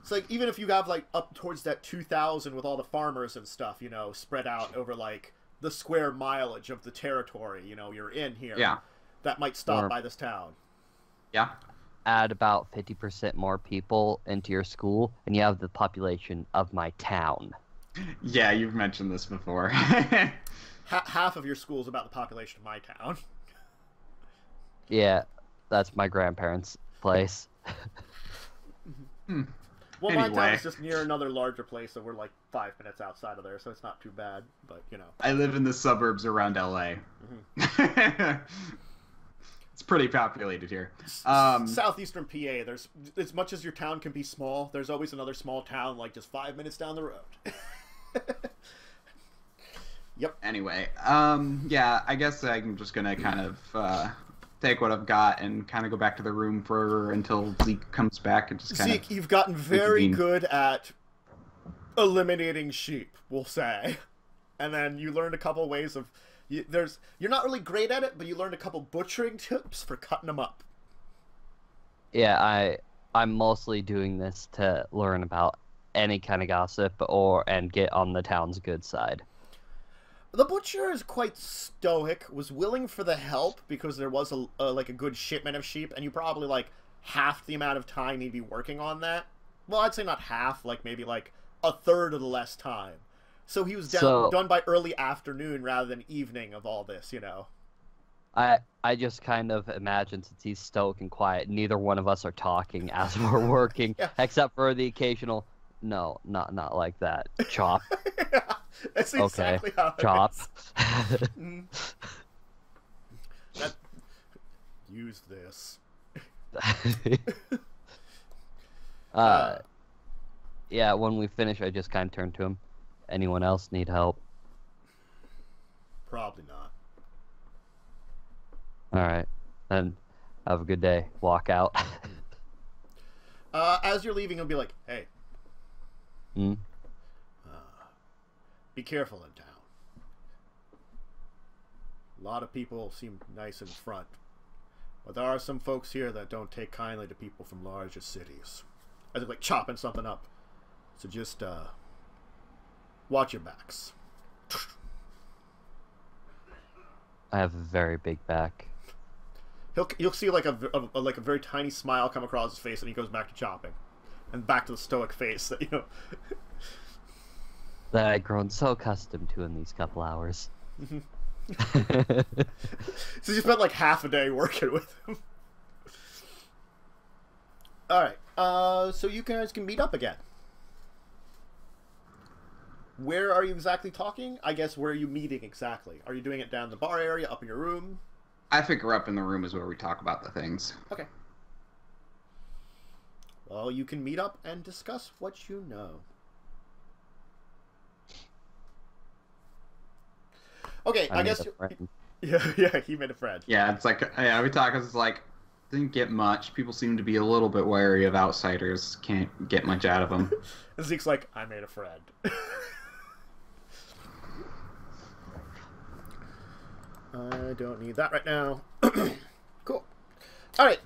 [SPEAKER 1] It's like, even if you have, like, up towards that 2,000 with all the farmers and stuff, you know, spread out over, like, the square mileage of the territory, you know, you're in here. Yeah. That might stop by this town.
[SPEAKER 2] Yeah.
[SPEAKER 3] Add about 50% more people into your school, and you have the population of my town.
[SPEAKER 2] Yeah, you've mentioned this before.
[SPEAKER 1] Half of your school is about the population of my town.
[SPEAKER 3] Yeah, that's my grandparents' place.
[SPEAKER 1] Well, my town is just near another larger place, so we're like 5 minutes outside of there, so it's not too bad, but, you know.
[SPEAKER 2] I live in the suburbs around LA. It's pretty populated here.
[SPEAKER 1] Southeastern PA, there's, as much as your town can be small, there's always another small town, like, just 5 minutes down the road. Yep.
[SPEAKER 2] Anyway, yeah, I guess I'm just gonna kind of, take what I've got and kind of go back to the room until Zeke comes back and just kind of...
[SPEAKER 1] Zeke, you've gotten very good at eliminating sheep, we'll say. And then you learned a couple ways of... You're not really great at it, but you learned a couple butchering tips for cutting them up.
[SPEAKER 3] Yeah, I'm mostly doing this to learn about any kind of gossip and get on the town's good side.
[SPEAKER 1] The butcher is quite stoic, was willing for the help because there was like a good shipment of sheep, and you probably, like, half the amount of time you'd be working on that. Well, I'd say not half, like maybe like a third of the less time. So he was done by early afternoon rather than evening of all this, you know.
[SPEAKER 3] I just kind of imagine, since he's stoic and quiet, neither one of us are talking as we're working, except for the occasional, no, not like that, chop.
[SPEAKER 1] That's exactly how it
[SPEAKER 3] chop.
[SPEAKER 1] is. use this.
[SPEAKER 3] Yeah, when we finish, I just kind of turn to him. Anyone else need help?
[SPEAKER 1] Probably not.
[SPEAKER 3] Alright, then have a good day. Walk out.
[SPEAKER 1] As you're leaving, he'll be like, hey. Be careful in town. A lot of people seem nice in front. But there are some folks here that don't take kindly to people from larger cities. As if like chopping something up. So just, watch your backs.
[SPEAKER 3] I have a very big back.
[SPEAKER 1] You'll see like a very tiny smile come across his face, and he goes back to chopping, and back to the stoic face that
[SPEAKER 3] That I've grown so accustomed to in these couple hours.
[SPEAKER 1] So you spent like half a day working with him. All right, so you guys can meet up again. Where are you exactly talking? I guess where are you meeting exactly? Are you doing it down in the bar area, up in your room?
[SPEAKER 2] I figure up in the room is where we talk about the things.
[SPEAKER 1] Okay. Well, you can meet up and discuss what you know. Okay, I guess. Yeah, he made a friend.
[SPEAKER 2] Yeah, it's like we talk. It's like didn't get much. People seem to be a little bit wary of outsiders. Can't get much out of them.
[SPEAKER 1] And Zeke's like, I made a friend. I don't need that right now. Cool. Alright,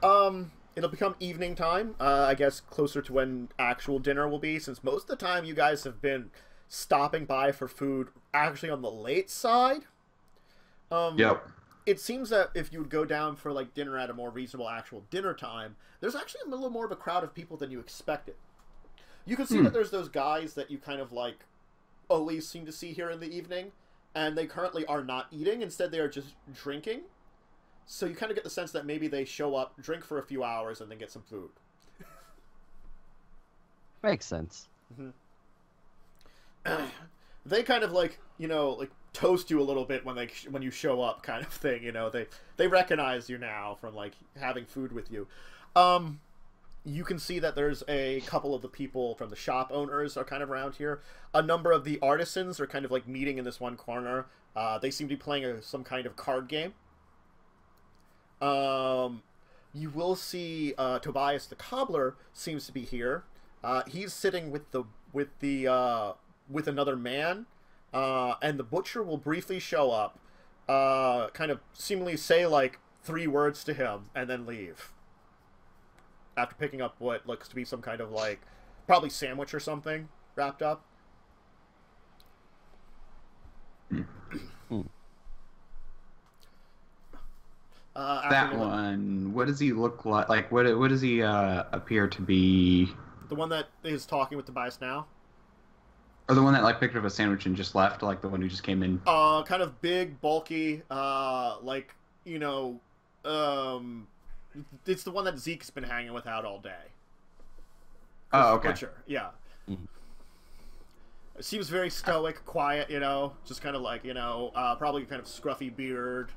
[SPEAKER 1] it'll become evening time. I guess closer to when actual dinner will be, since most of the time you guys have been stopping by for food actually on the late side.
[SPEAKER 2] Yep.
[SPEAKER 1] It seems that if you would go down for like dinner at a more reasonable actual dinner time, there's actually a little more of a crowd of people than you expected. You can see that there's those guys that you kind of like always seem to see here in the evening, and they currently are not eating. Instead, they are just drinking. So you kind of get the sense that maybe they show up, drink for a few hours, and then get some food.
[SPEAKER 3] Makes sense.
[SPEAKER 1] They kind of like, like toast you a little bit when you show up, kind of thing. They recognize you now from like having food with you. You can see that there's a couple of the people from the shop owners are kind of around here. A number of the artisans are kind of like meeting in this one corner. They seem to be playing some kind of card game. You will see Tobias the cobbler seems to be here. He's sitting with another man, and the butcher will briefly show up, kind of seemingly say like 3 words to him, and then leave. After picking up what looks to be some kind of like, probably sandwich or something wrapped up.
[SPEAKER 2] That one. What does he look like? Like, what does he appear to be?
[SPEAKER 1] The one that is talking with Tobias now?
[SPEAKER 2] Or the one that like picked up a sandwich and just left, like the one who just came in?
[SPEAKER 1] Kind of big, bulky, it's the one that Zeke's been hanging with out all day.
[SPEAKER 2] Oh, okay.
[SPEAKER 1] Butcher, yeah. Seems very stoic, quiet, just kind of like, probably kind of scruffy beard,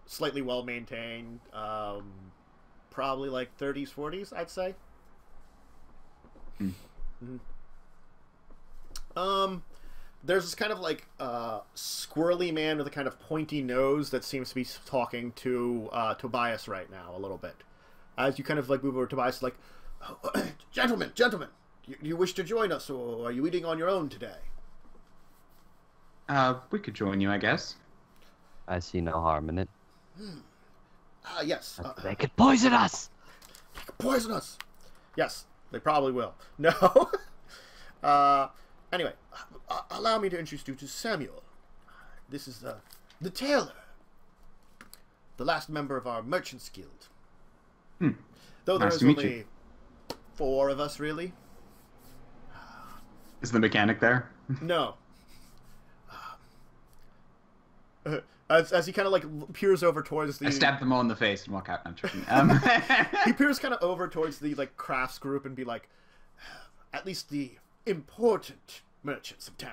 [SPEAKER 1] slightly well-maintained, probably like 30s, 40s, I'd say. There's this kind of like squirrely man with a kind of pointy nose that seems to be talking to Tobias right now a little bit. As you kind of like move over to Tobias, like, oh, gentlemen, you wish to join us, or are you eating on your own today?
[SPEAKER 2] We could join you, I guess.
[SPEAKER 3] I see no harm in it.
[SPEAKER 1] Yes.
[SPEAKER 3] They could poison us!
[SPEAKER 1] They could poison us! Yes, they probably will. No. Anyway, allow me to introduce you to Samuel. This is the tailor. The last member of our Merchants Guild. Though
[SPEAKER 2] Nice
[SPEAKER 1] there's
[SPEAKER 2] to meet
[SPEAKER 1] only
[SPEAKER 2] you.
[SPEAKER 1] 4 of us, really.
[SPEAKER 2] Is the mechanic there?
[SPEAKER 1] No. As he kind of like peers over towards the...
[SPEAKER 2] I stab them all in the face and walk out. I'm joking.
[SPEAKER 1] He peers kind of over towards the like crafts group and be like, at least the important merchants of town.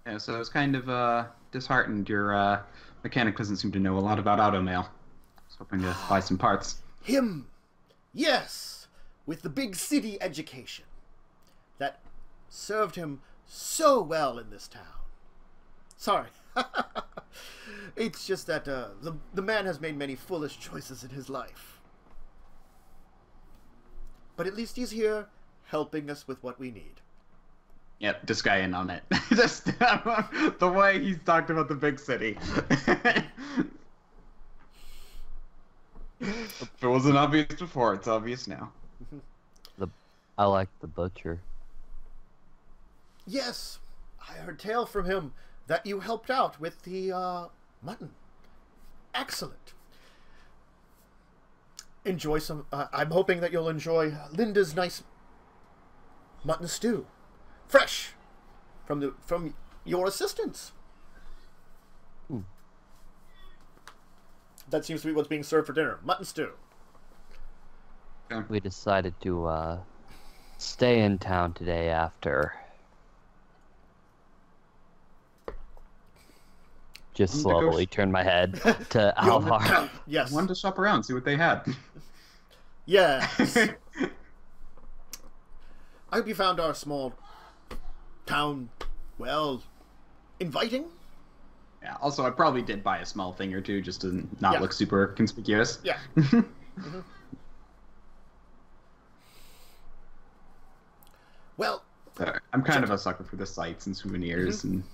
[SPEAKER 2] Yeah, so I was kind of disheartened. Your mechanic doesn't seem to know a lot about automail. I was hoping to buy some parts.
[SPEAKER 1] Him! Yes! With the big city education. That served him so well in this town. Sorry. It's just that the man has made many foolish choices in his life. But at least he's here, helping us with what we need.
[SPEAKER 2] Yep, just guy in on it. Just the way he's talked about the big city. If it wasn't obvious before, it's obvious now.
[SPEAKER 3] I like the butcher.
[SPEAKER 1] Yes, I heard tale from him that you helped out with the mutton. Excellent. Enjoy some. I'm hoping that you'll enjoy Linda's nice mutton stew, fresh from your assistants. That seems to be what's being served for dinner. Mutton stew.
[SPEAKER 3] We decided to stay in town today after. Just slowly turn my head to Alvar.
[SPEAKER 1] Yes.
[SPEAKER 2] Wanted to shop around, see what they had.
[SPEAKER 1] Yes. I hope you found our small town, well, inviting.
[SPEAKER 2] Yeah, also, I probably did buy a small thing or two just to not look super conspicuous.
[SPEAKER 1] Yeah. Well,
[SPEAKER 2] I'm kind of a sucker for the sights and souvenirs. And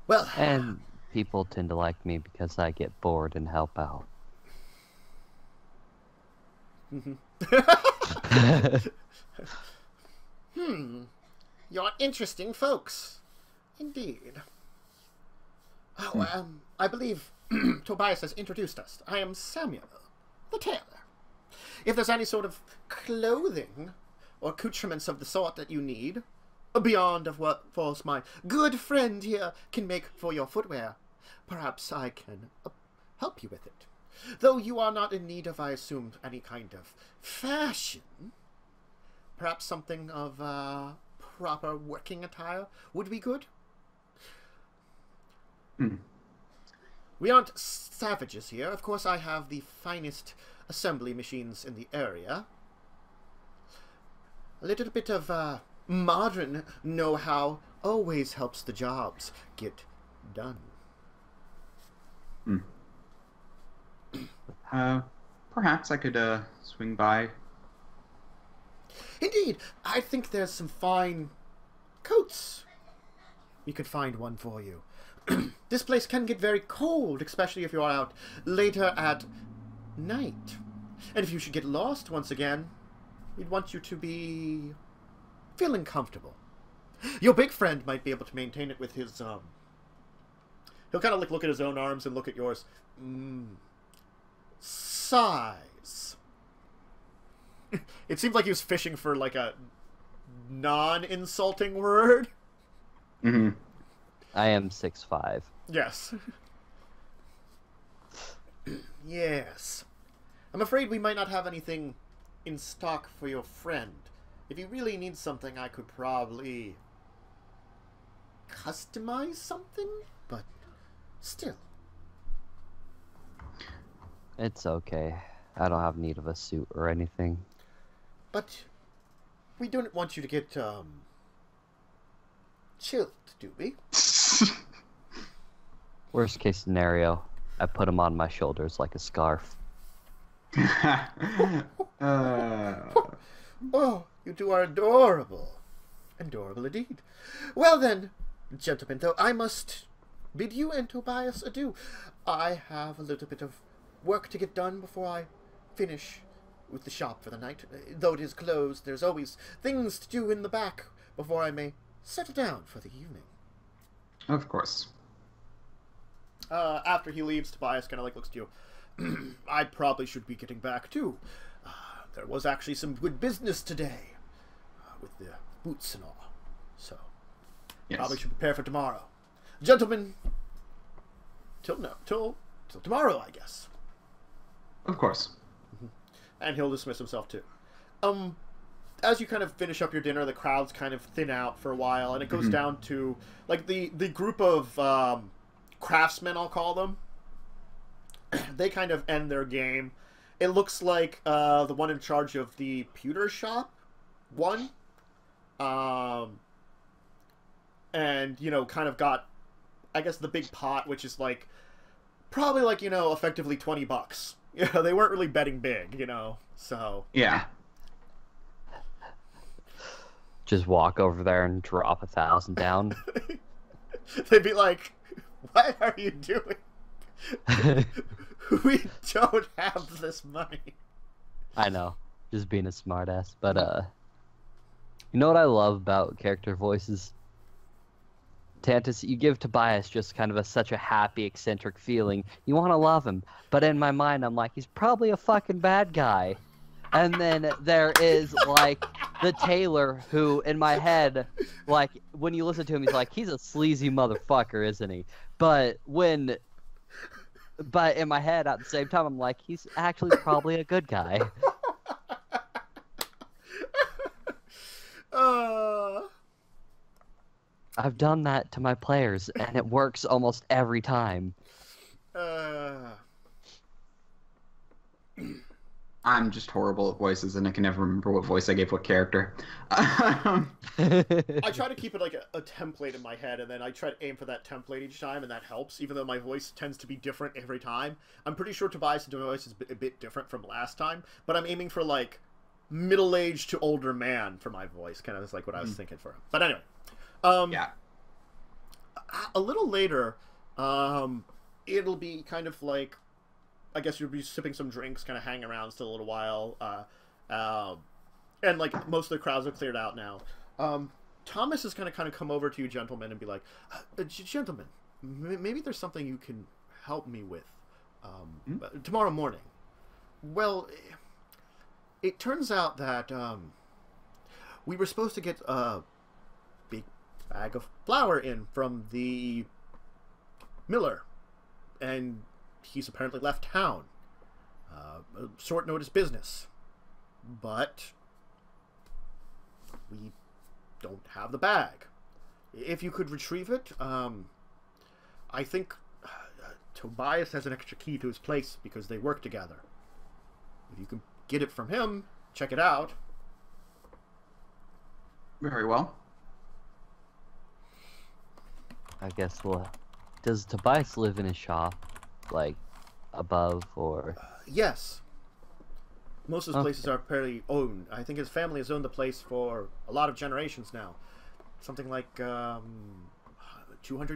[SPEAKER 1] well,
[SPEAKER 3] And people tend to like me because I get bored and help out.
[SPEAKER 1] you're interesting folks. Indeed. Oh, I believe Tobias has introduced us. I am Samuel, the tailor. If there's any sort of clothing or accoutrements of the sort that you need, beyond of what false my good friend here can make for your footwear, perhaps I can help you with it. Though you are not in need of, I assume, any kind of fashion, perhaps something of proper working attire would be good. We aren't savages here. Of course, I have the finest assembly machines in the area. A little bit of modern know-how always helps the jobs get done.
[SPEAKER 2] Perhaps I could swing by.
[SPEAKER 1] Indeed, I think there's some fine coats. We could find one for you. This place can get very cold, especially if you are out later at night. And if you should get lost once again, we'd want you to be feeling comfortable. Your big friend might be able to maintain it with his, he'll kind of like look at his own arms and look at yours. Size. It seemed like he was fishing for like a non-insulting word.
[SPEAKER 3] I am 6'5".
[SPEAKER 1] Yes. Yes. I'm afraid we might not have anything in stock for your friend. If you really need something, I could probably customize something, but still.
[SPEAKER 3] It's okay. I don't have need of a suit or anything.
[SPEAKER 1] But we don't want you to get, chilled, do we?
[SPEAKER 3] Worst case scenario, I put him on my shoulders like a scarf.
[SPEAKER 1] Oh, you two are adorable. Adorable indeed. Well then, gentlemen, though, I must bid you and Tobias adieu. I have a little bit of work to get done before I finish with the shop for the night. Though it is closed, there's always things to do in the back before I may settle down for the evening.
[SPEAKER 2] Of course.
[SPEAKER 1] After he leaves, Tobias kind of like looks to you. I probably should be getting back too. There was actually some good business today with the boots and all. So, probably should prepare for tomorrow. Gentlemen, till tomorrow, I guess.
[SPEAKER 2] Of course.
[SPEAKER 1] And he'll dismiss himself too. as you kind of finish up your dinner, the crowds kind of thin out for a while, and it goes down to like the group of craftsmen, I'll call them. They kind of end their game. It looks like the one in charge of the pewter shop won. And, you know, kind of got, I guess, the big pot, which is like, probably like, you know, effectively $20. You know, they weren't really betting big, you know, so.
[SPEAKER 2] Yeah.
[SPEAKER 3] Just walk over there and drop 1,000 down.
[SPEAKER 1] They'd be like, what are you doing? We don't have this money.
[SPEAKER 3] I know, just being a smartass. But you know what I love about character voices? Tantus, you give Tobias just kind of such a happy, eccentric feeling. You want to love him, but in my mind, I'm like, he's probably a fucking bad guy. And then there is like the tailor, who in my head, like when you listen to him, he's like, he's a sleazy motherfucker, isn't he? But in my head, at the same time, I'm like, he's actually probably a good guy. I've done that to my players, and it works almost every time.
[SPEAKER 2] I'm just horrible at voices, and I can never remember what voice I gave what character.
[SPEAKER 1] I try to keep it like a template in my head, and then I try to aim for that template each time, and that helps, even though my voice tends to be different every time. I'm pretty sure Tobias' voice is a bit different from last time, but I'm aiming for, like, middle-aged to older man for my voice, kind of is like what I was thinking for him. But anyway.
[SPEAKER 2] Yeah.
[SPEAKER 1] A little later, it'll be kind of like, I guess you'll be sipping some drinks, kind of hang around still a little while, and like most of the crowds are cleared out now. Thomas is going to kind of come over to you gentlemen and be like, gentlemen, maybe there's something you can help me with tomorrow morning. Well, it turns out that we were supposed to get a big bag of flour in from the miller, and he's apparently left town. Short notice business. But we don't have the bag. If you could retrieve it, I think Tobias has an extra key to his place because they work together. If you can get it from him, check it out.
[SPEAKER 2] Very well.
[SPEAKER 3] I guess does Tobias live in a shop, like, above, or?
[SPEAKER 1] Yes. Most of his places are apparently owned. I think his family has owned the place for a lot of generations now. Something like 200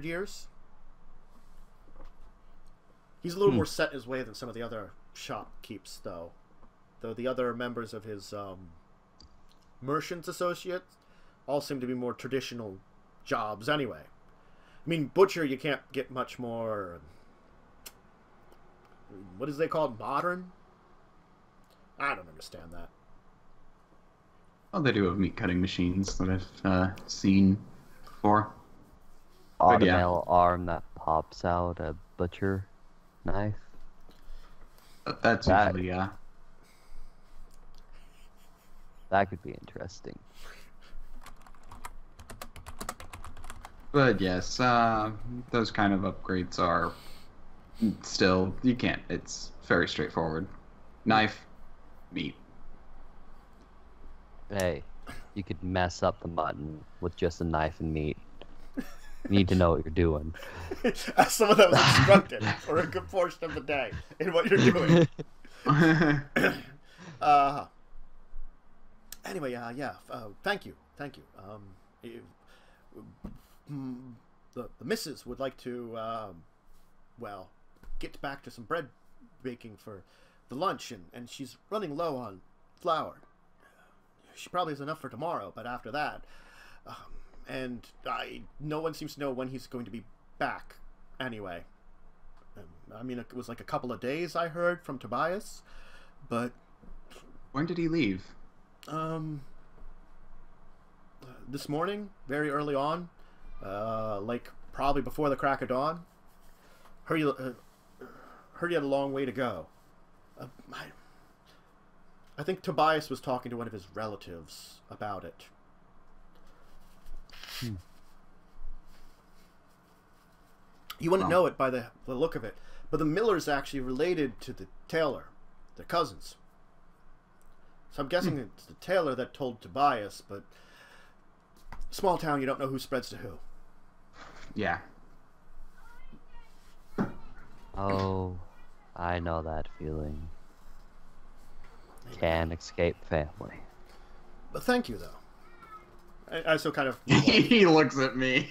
[SPEAKER 1] years? He's a little more set in his way than some of the other shopkeepers, though. Though the other members of his merchants associates all seem to be more traditional jobs anyway. I mean, butcher, you can't get much more... What is they called? Modern? I don't understand that.
[SPEAKER 2] Well, they do have meat cutting machines that I've seen before.
[SPEAKER 3] Automail arm that pops out a butcher knife.
[SPEAKER 2] That's usually, yeah.
[SPEAKER 3] That could be interesting.
[SPEAKER 2] But yes, those kind of upgrades are still, you can't, it's very straightforward. Knife, meat.
[SPEAKER 3] Hey, you could mess up the mutton with just a knife and meat. You need to know what you're doing.
[SPEAKER 1] As someone that was instructed for a good portion of the day in what you're doing. Anyway, yeah. Thank you. The missus would like to, well, get back to some bread baking for the lunch, and she's running low on flour. She probably has enough for tomorrow, but after that, and no one seems to know when he's going to be back. Anyway, I mean, it was like a couple of days I heard from Tobias, but
[SPEAKER 2] when did he leave?
[SPEAKER 1] This morning, very early on, like probably before the crack of dawn. Heard he had a long way to go. I think Tobias was talking to one of his relatives about it. You wouldn't know it by the look of it, but the miller's actually related to the tailor. They're cousins. So I'm guessing it's the tailor that told Tobias, but small town, you don't know who spreads to who.
[SPEAKER 2] Yeah.
[SPEAKER 3] Oh, I know that feeling. Can't escape family.
[SPEAKER 1] But thank you, though. I still kind of...
[SPEAKER 2] He looks at me.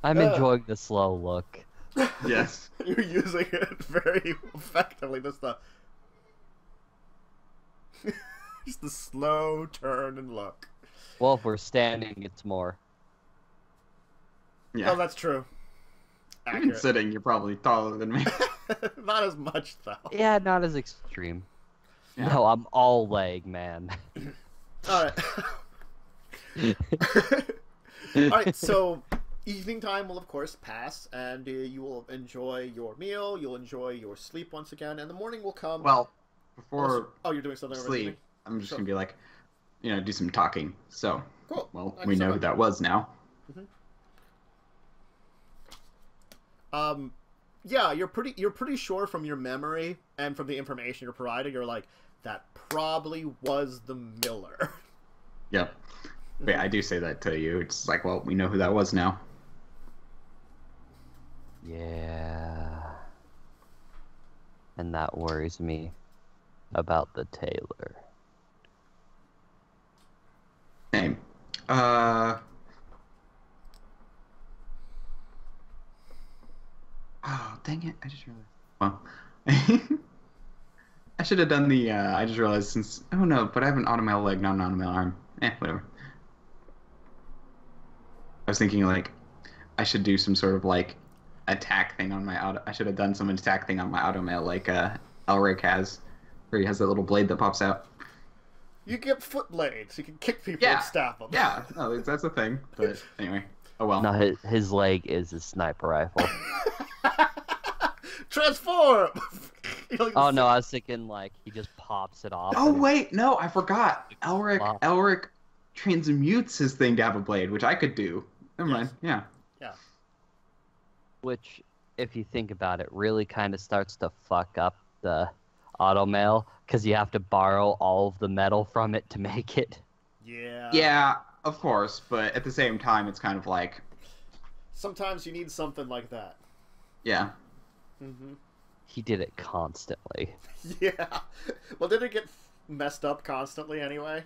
[SPEAKER 3] I'm enjoying the slow look.
[SPEAKER 2] Yes.
[SPEAKER 1] You're using it very effectively. Just the slow turn and look.
[SPEAKER 3] Well, if we're standing, it's more.
[SPEAKER 2] Yeah.
[SPEAKER 1] Oh, that's true.
[SPEAKER 2] Even
[SPEAKER 1] Accurate.
[SPEAKER 2] sitting, you're probably taller than me.
[SPEAKER 1] Not as much, though.
[SPEAKER 3] Yeah, not as extreme.
[SPEAKER 2] Yeah.
[SPEAKER 3] No, I'm all leg, man.
[SPEAKER 1] Alright. Alright, so evening time will, of course, pass, and you will enjoy your meal, you'll enjoy your sleep once again, and the morning will come.
[SPEAKER 2] Well, before
[SPEAKER 1] you're doing something over the
[SPEAKER 2] sleep,
[SPEAKER 1] evening?
[SPEAKER 2] I'm just going to be like, do some talking. So,
[SPEAKER 1] Cool.
[SPEAKER 2] well,
[SPEAKER 1] Thank
[SPEAKER 2] we
[SPEAKER 1] you so
[SPEAKER 2] know who
[SPEAKER 1] much.
[SPEAKER 2] that was now.
[SPEAKER 1] Yeah, you're pretty sure from your memory and from the information you're providing, you're like, that probably was the miller.
[SPEAKER 2] Yep. But yeah, I do say that to you. It's like, well, we know who that was now.
[SPEAKER 3] Yeah. And that worries me about the tailor.
[SPEAKER 2] Same. Oh, dang it. I just realized. Well, I should have done the, I just realized since, oh no, but I have an automail leg, not an automail arm. Whatever. I was thinking, like, I should do some sort of, like, attack thing on my I should have done some attack thing on my automail, like, Elric has, where he has that little blade that pops out.
[SPEAKER 1] You get foot blades. You can kick people and stab them.
[SPEAKER 2] Yeah, no, that's a thing. But anyway, oh well.
[SPEAKER 3] No, his leg is his sniper rifle.
[SPEAKER 1] Transform!
[SPEAKER 3] Oh no, I was thinking like he just pops it off.
[SPEAKER 2] Oh wait, no, I forgot. Elric transmutes his thing to have a blade, which I could do. Never mind. Yeah.
[SPEAKER 1] Yeah.
[SPEAKER 3] Which, if you think about it, really kind of starts to fuck up the automail because you have to borrow all of the metal from it to make it.
[SPEAKER 1] Yeah.
[SPEAKER 2] Yeah, of course, but at the same time, it's kind of like.
[SPEAKER 1] Sometimes you need something like that.
[SPEAKER 2] Yeah.
[SPEAKER 1] Mm-hmm.
[SPEAKER 3] He did it constantly.
[SPEAKER 1] Yeah. Well, did it get messed up constantly anyway?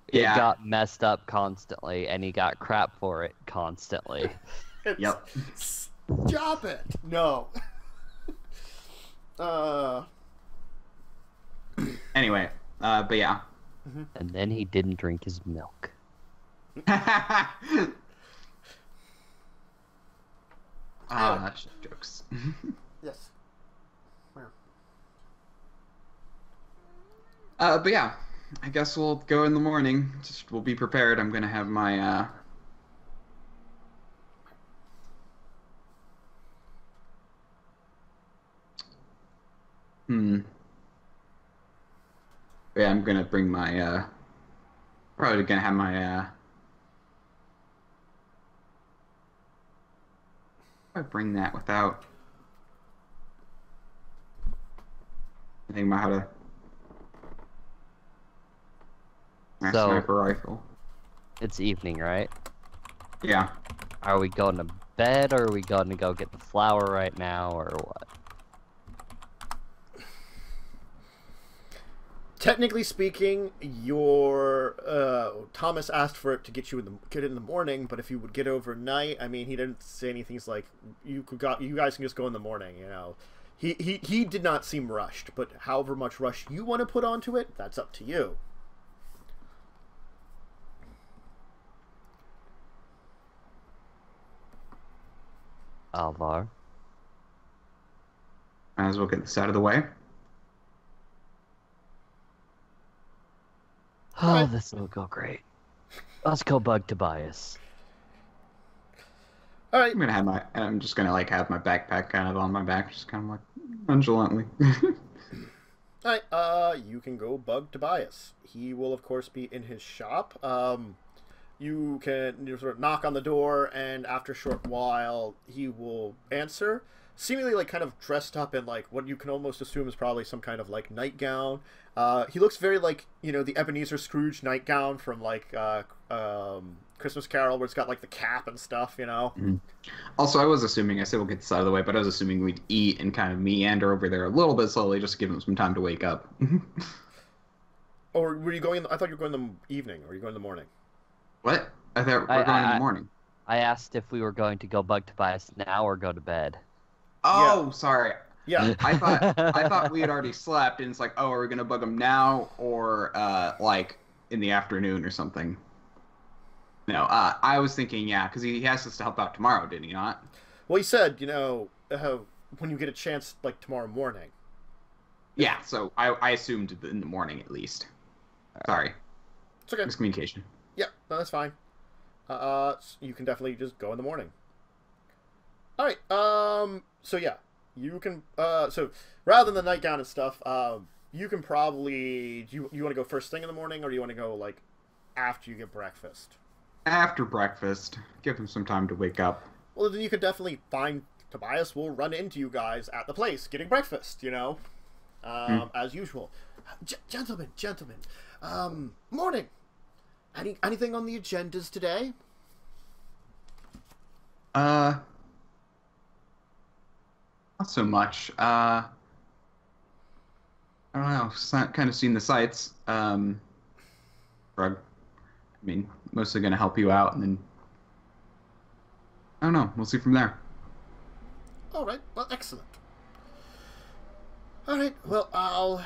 [SPEAKER 3] It
[SPEAKER 2] Yeah.
[SPEAKER 3] got messed up constantly, and he got crap for it constantly.
[SPEAKER 2] Yep.
[SPEAKER 1] Stop it! No.
[SPEAKER 2] Anyway, but yeah.
[SPEAKER 3] And then he didn't drink his milk.
[SPEAKER 2] That's jokes.
[SPEAKER 1] Yes.
[SPEAKER 2] But yeah, I guess we'll go in the morning. Just we'll be prepared. I'm gonna have my Yeah, I'm gonna bring my probably gonna have my I bring that without thinking about how to my
[SPEAKER 3] So-
[SPEAKER 2] sniper rifle.
[SPEAKER 3] It's evening, right?
[SPEAKER 2] Yeah.
[SPEAKER 3] Are we going to bed, or are we going to go get the flour right now, or what?
[SPEAKER 1] Technically speaking, your Thomas asked for it to get in the morning, but if you would get overnight, I mean, he didn't say anything. He's like, you guys can just go in the morning, you know. He did not seem rushed, but however much rush you want to put onto it, that's up to you.
[SPEAKER 3] Alvar?
[SPEAKER 2] Might as well get this out of the way.
[SPEAKER 3] Oh,
[SPEAKER 1] Alright.
[SPEAKER 3] this will go great. Let's go bug Tobias.
[SPEAKER 1] All right.
[SPEAKER 2] I'm gonna have and I'm just gonna like have my backpack kind of on my back, just kind of like Nonchalantly.
[SPEAKER 1] Alright, you can go bug Tobias. He will, of course, be in his shop. You can sort of knock on the door, and after a short while, he will answer. Seemingly, like, kind of dressed up in, like, what you can almost assume is probably some kind of, like, nightgown. He looks very like, you know, the Ebenezer Scrooge nightgown from, like, Christmas Carol, where it's got, like, the cap and stuff, you know?
[SPEAKER 2] Mhm. Also, I was assuming, I said we'll get this out of the way, but I was assuming we'd eat and kind of meander over there a little bit slowly just to give him some time to wake up.
[SPEAKER 1] Or were you going, I thought you were going in the evening, or were you going in the morning?
[SPEAKER 2] What? I thought we were going in the morning.
[SPEAKER 3] I asked if we were going to go bug Tobias now or go to bed.
[SPEAKER 2] Oh,
[SPEAKER 1] Yeah.
[SPEAKER 2] sorry.
[SPEAKER 1] Yeah.
[SPEAKER 2] I thought we had already slept, and it's like, oh, are we gonna bug him now or like in the afternoon or something? No, I was thinking, yeah, because he has us to help out tomorrow, did he not?
[SPEAKER 1] Well, he said, you know, when you get a chance, like, tomorrow morning.
[SPEAKER 2] Yeah, so I assumed in the morning at least. Sorry.
[SPEAKER 1] It's okay.
[SPEAKER 2] Miscommunication.
[SPEAKER 1] Yeah, no, that's fine. You can definitely just go in the morning. Alright, so yeah, you can, so rather than the nightgown and stuff, you can probably, you want to go first thing in the morning, or do you want to go, like, after you get breakfast?
[SPEAKER 2] After breakfast, give him some time to wake up.
[SPEAKER 1] Well, then you could definitely find Tobias will run into you guys at the place getting breakfast, you know, as usual. Gentlemen, morning. Anything on the agendas today?
[SPEAKER 2] Not so much. I don't know. Kind of seen the sights. Rug. I mean, mostly gonna help you out, and then I don't know. We'll see from there.
[SPEAKER 1] All right. Well, excellent. All right. Well, I'll.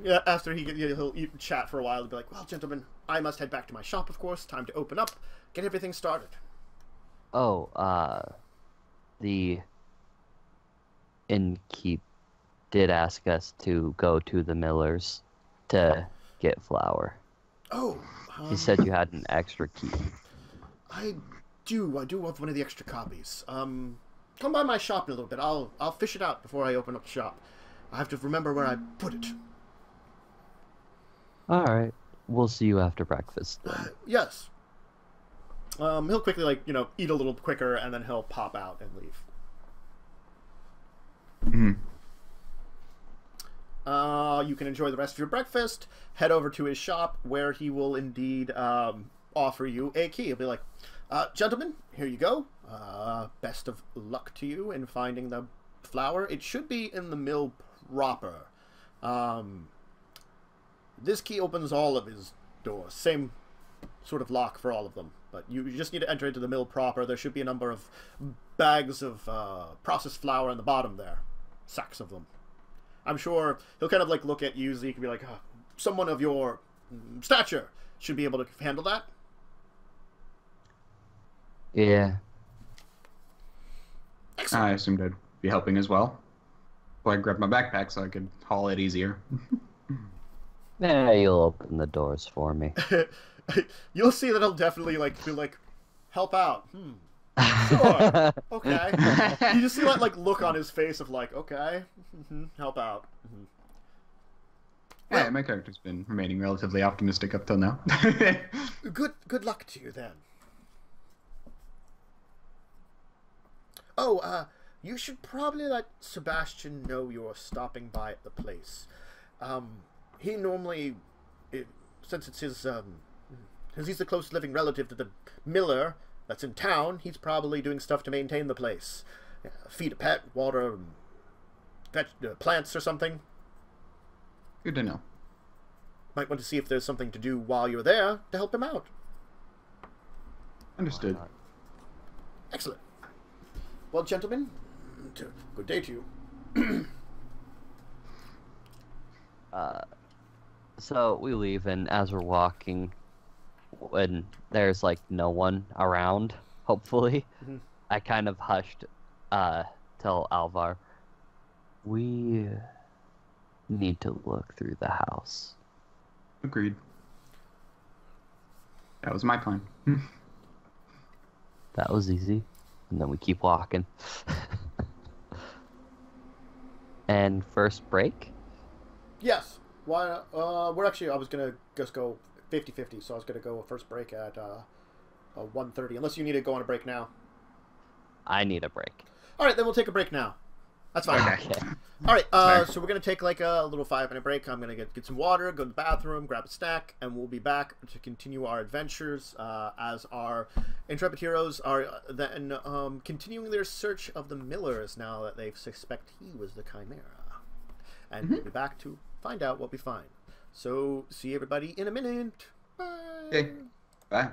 [SPEAKER 1] Yeah. After he'll chat for a while, he'll be like, "Well, gentlemen, I must head back to my shop. Of course, time to open up, get everything started."
[SPEAKER 3] Oh, the innkeep did ask us to go to the miller's to get flour.
[SPEAKER 1] Oh.
[SPEAKER 3] He said you had an extra key.
[SPEAKER 1] I do have one of the extra copies. Come by my shop in a little bit. I'll fish it out before I open up the shop. I have to remember where I put it.
[SPEAKER 3] All right, we'll see you after breakfast.
[SPEAKER 1] Yes. He'll quickly, like, you know, eat a little quicker, and then he'll pop out and leave.
[SPEAKER 2] Mm-hmm.
[SPEAKER 1] You can enjoy the rest of your breakfast. Head over to his shop, where he will indeed offer you a key. He'll be like, "Gentlemen, here you go. Best of luck to you in finding the flour. It should be in the mill proper. This key opens all of his doors. Same sort of lock for all of them. But you just need to enter into the mill proper. There should be a number of bags of processed flour on the bottom there. Sacks of them. I'm sure he'll kind of, like, look at you, Zeke, and be like, someone of your stature should be able to handle that."
[SPEAKER 3] Yeah.
[SPEAKER 1] Excellent.
[SPEAKER 2] I assumed I'd be helping as well. So I grabbed my backpack so I could haul it easier.
[SPEAKER 3] Yeah, you'll open the doors for me.
[SPEAKER 1] You'll see that he'll definitely, like, be like, "Help out." Sure. Okay. You just see that, like, look on his face of, like, okay, help out.
[SPEAKER 2] Yeah, my character's been remaining relatively optimistic up till now.
[SPEAKER 1] Good luck to you then. Oh, you should probably let Sebastian know you're stopping by at the place. He normally, since it's his, since he's the close living relative to the miller that's in town, he's probably doing stuff to maintain the place. Feed a pet, water, plants or something.
[SPEAKER 2] Good to know.
[SPEAKER 1] Might want to see if there's something to do while you're there to help him out.
[SPEAKER 2] Understood.
[SPEAKER 1] Excellent. Well, gentlemen, good day to you.
[SPEAKER 3] So we leave, and as we're walking, when there's, like, no one around, hopefully, I kind of hushed, tell Alvar, we need to look through the house.
[SPEAKER 2] Agreed. That was my plan.
[SPEAKER 3] That was easy. And then we keep walking. And first break?
[SPEAKER 1] Yes. Why? We're actually. I was gonna just go 50-50, so I was gonna go first break at 1:30. Unless you need to go on a break now.
[SPEAKER 3] I need a break.
[SPEAKER 1] All right, then we'll take a break now. That's fine.
[SPEAKER 2] Okay.
[SPEAKER 1] All right. So we're gonna take like a little 5-minute break. I'm gonna get some water, go to the bathroom, grab a snack, and we'll be back to continue our adventures as our intrepid heroes are then continuing their search of the Millers now that they suspect he was the chimera, and we'll be back to find out what we find. So see everybody in a minute. Bye.
[SPEAKER 2] Okay. Bye.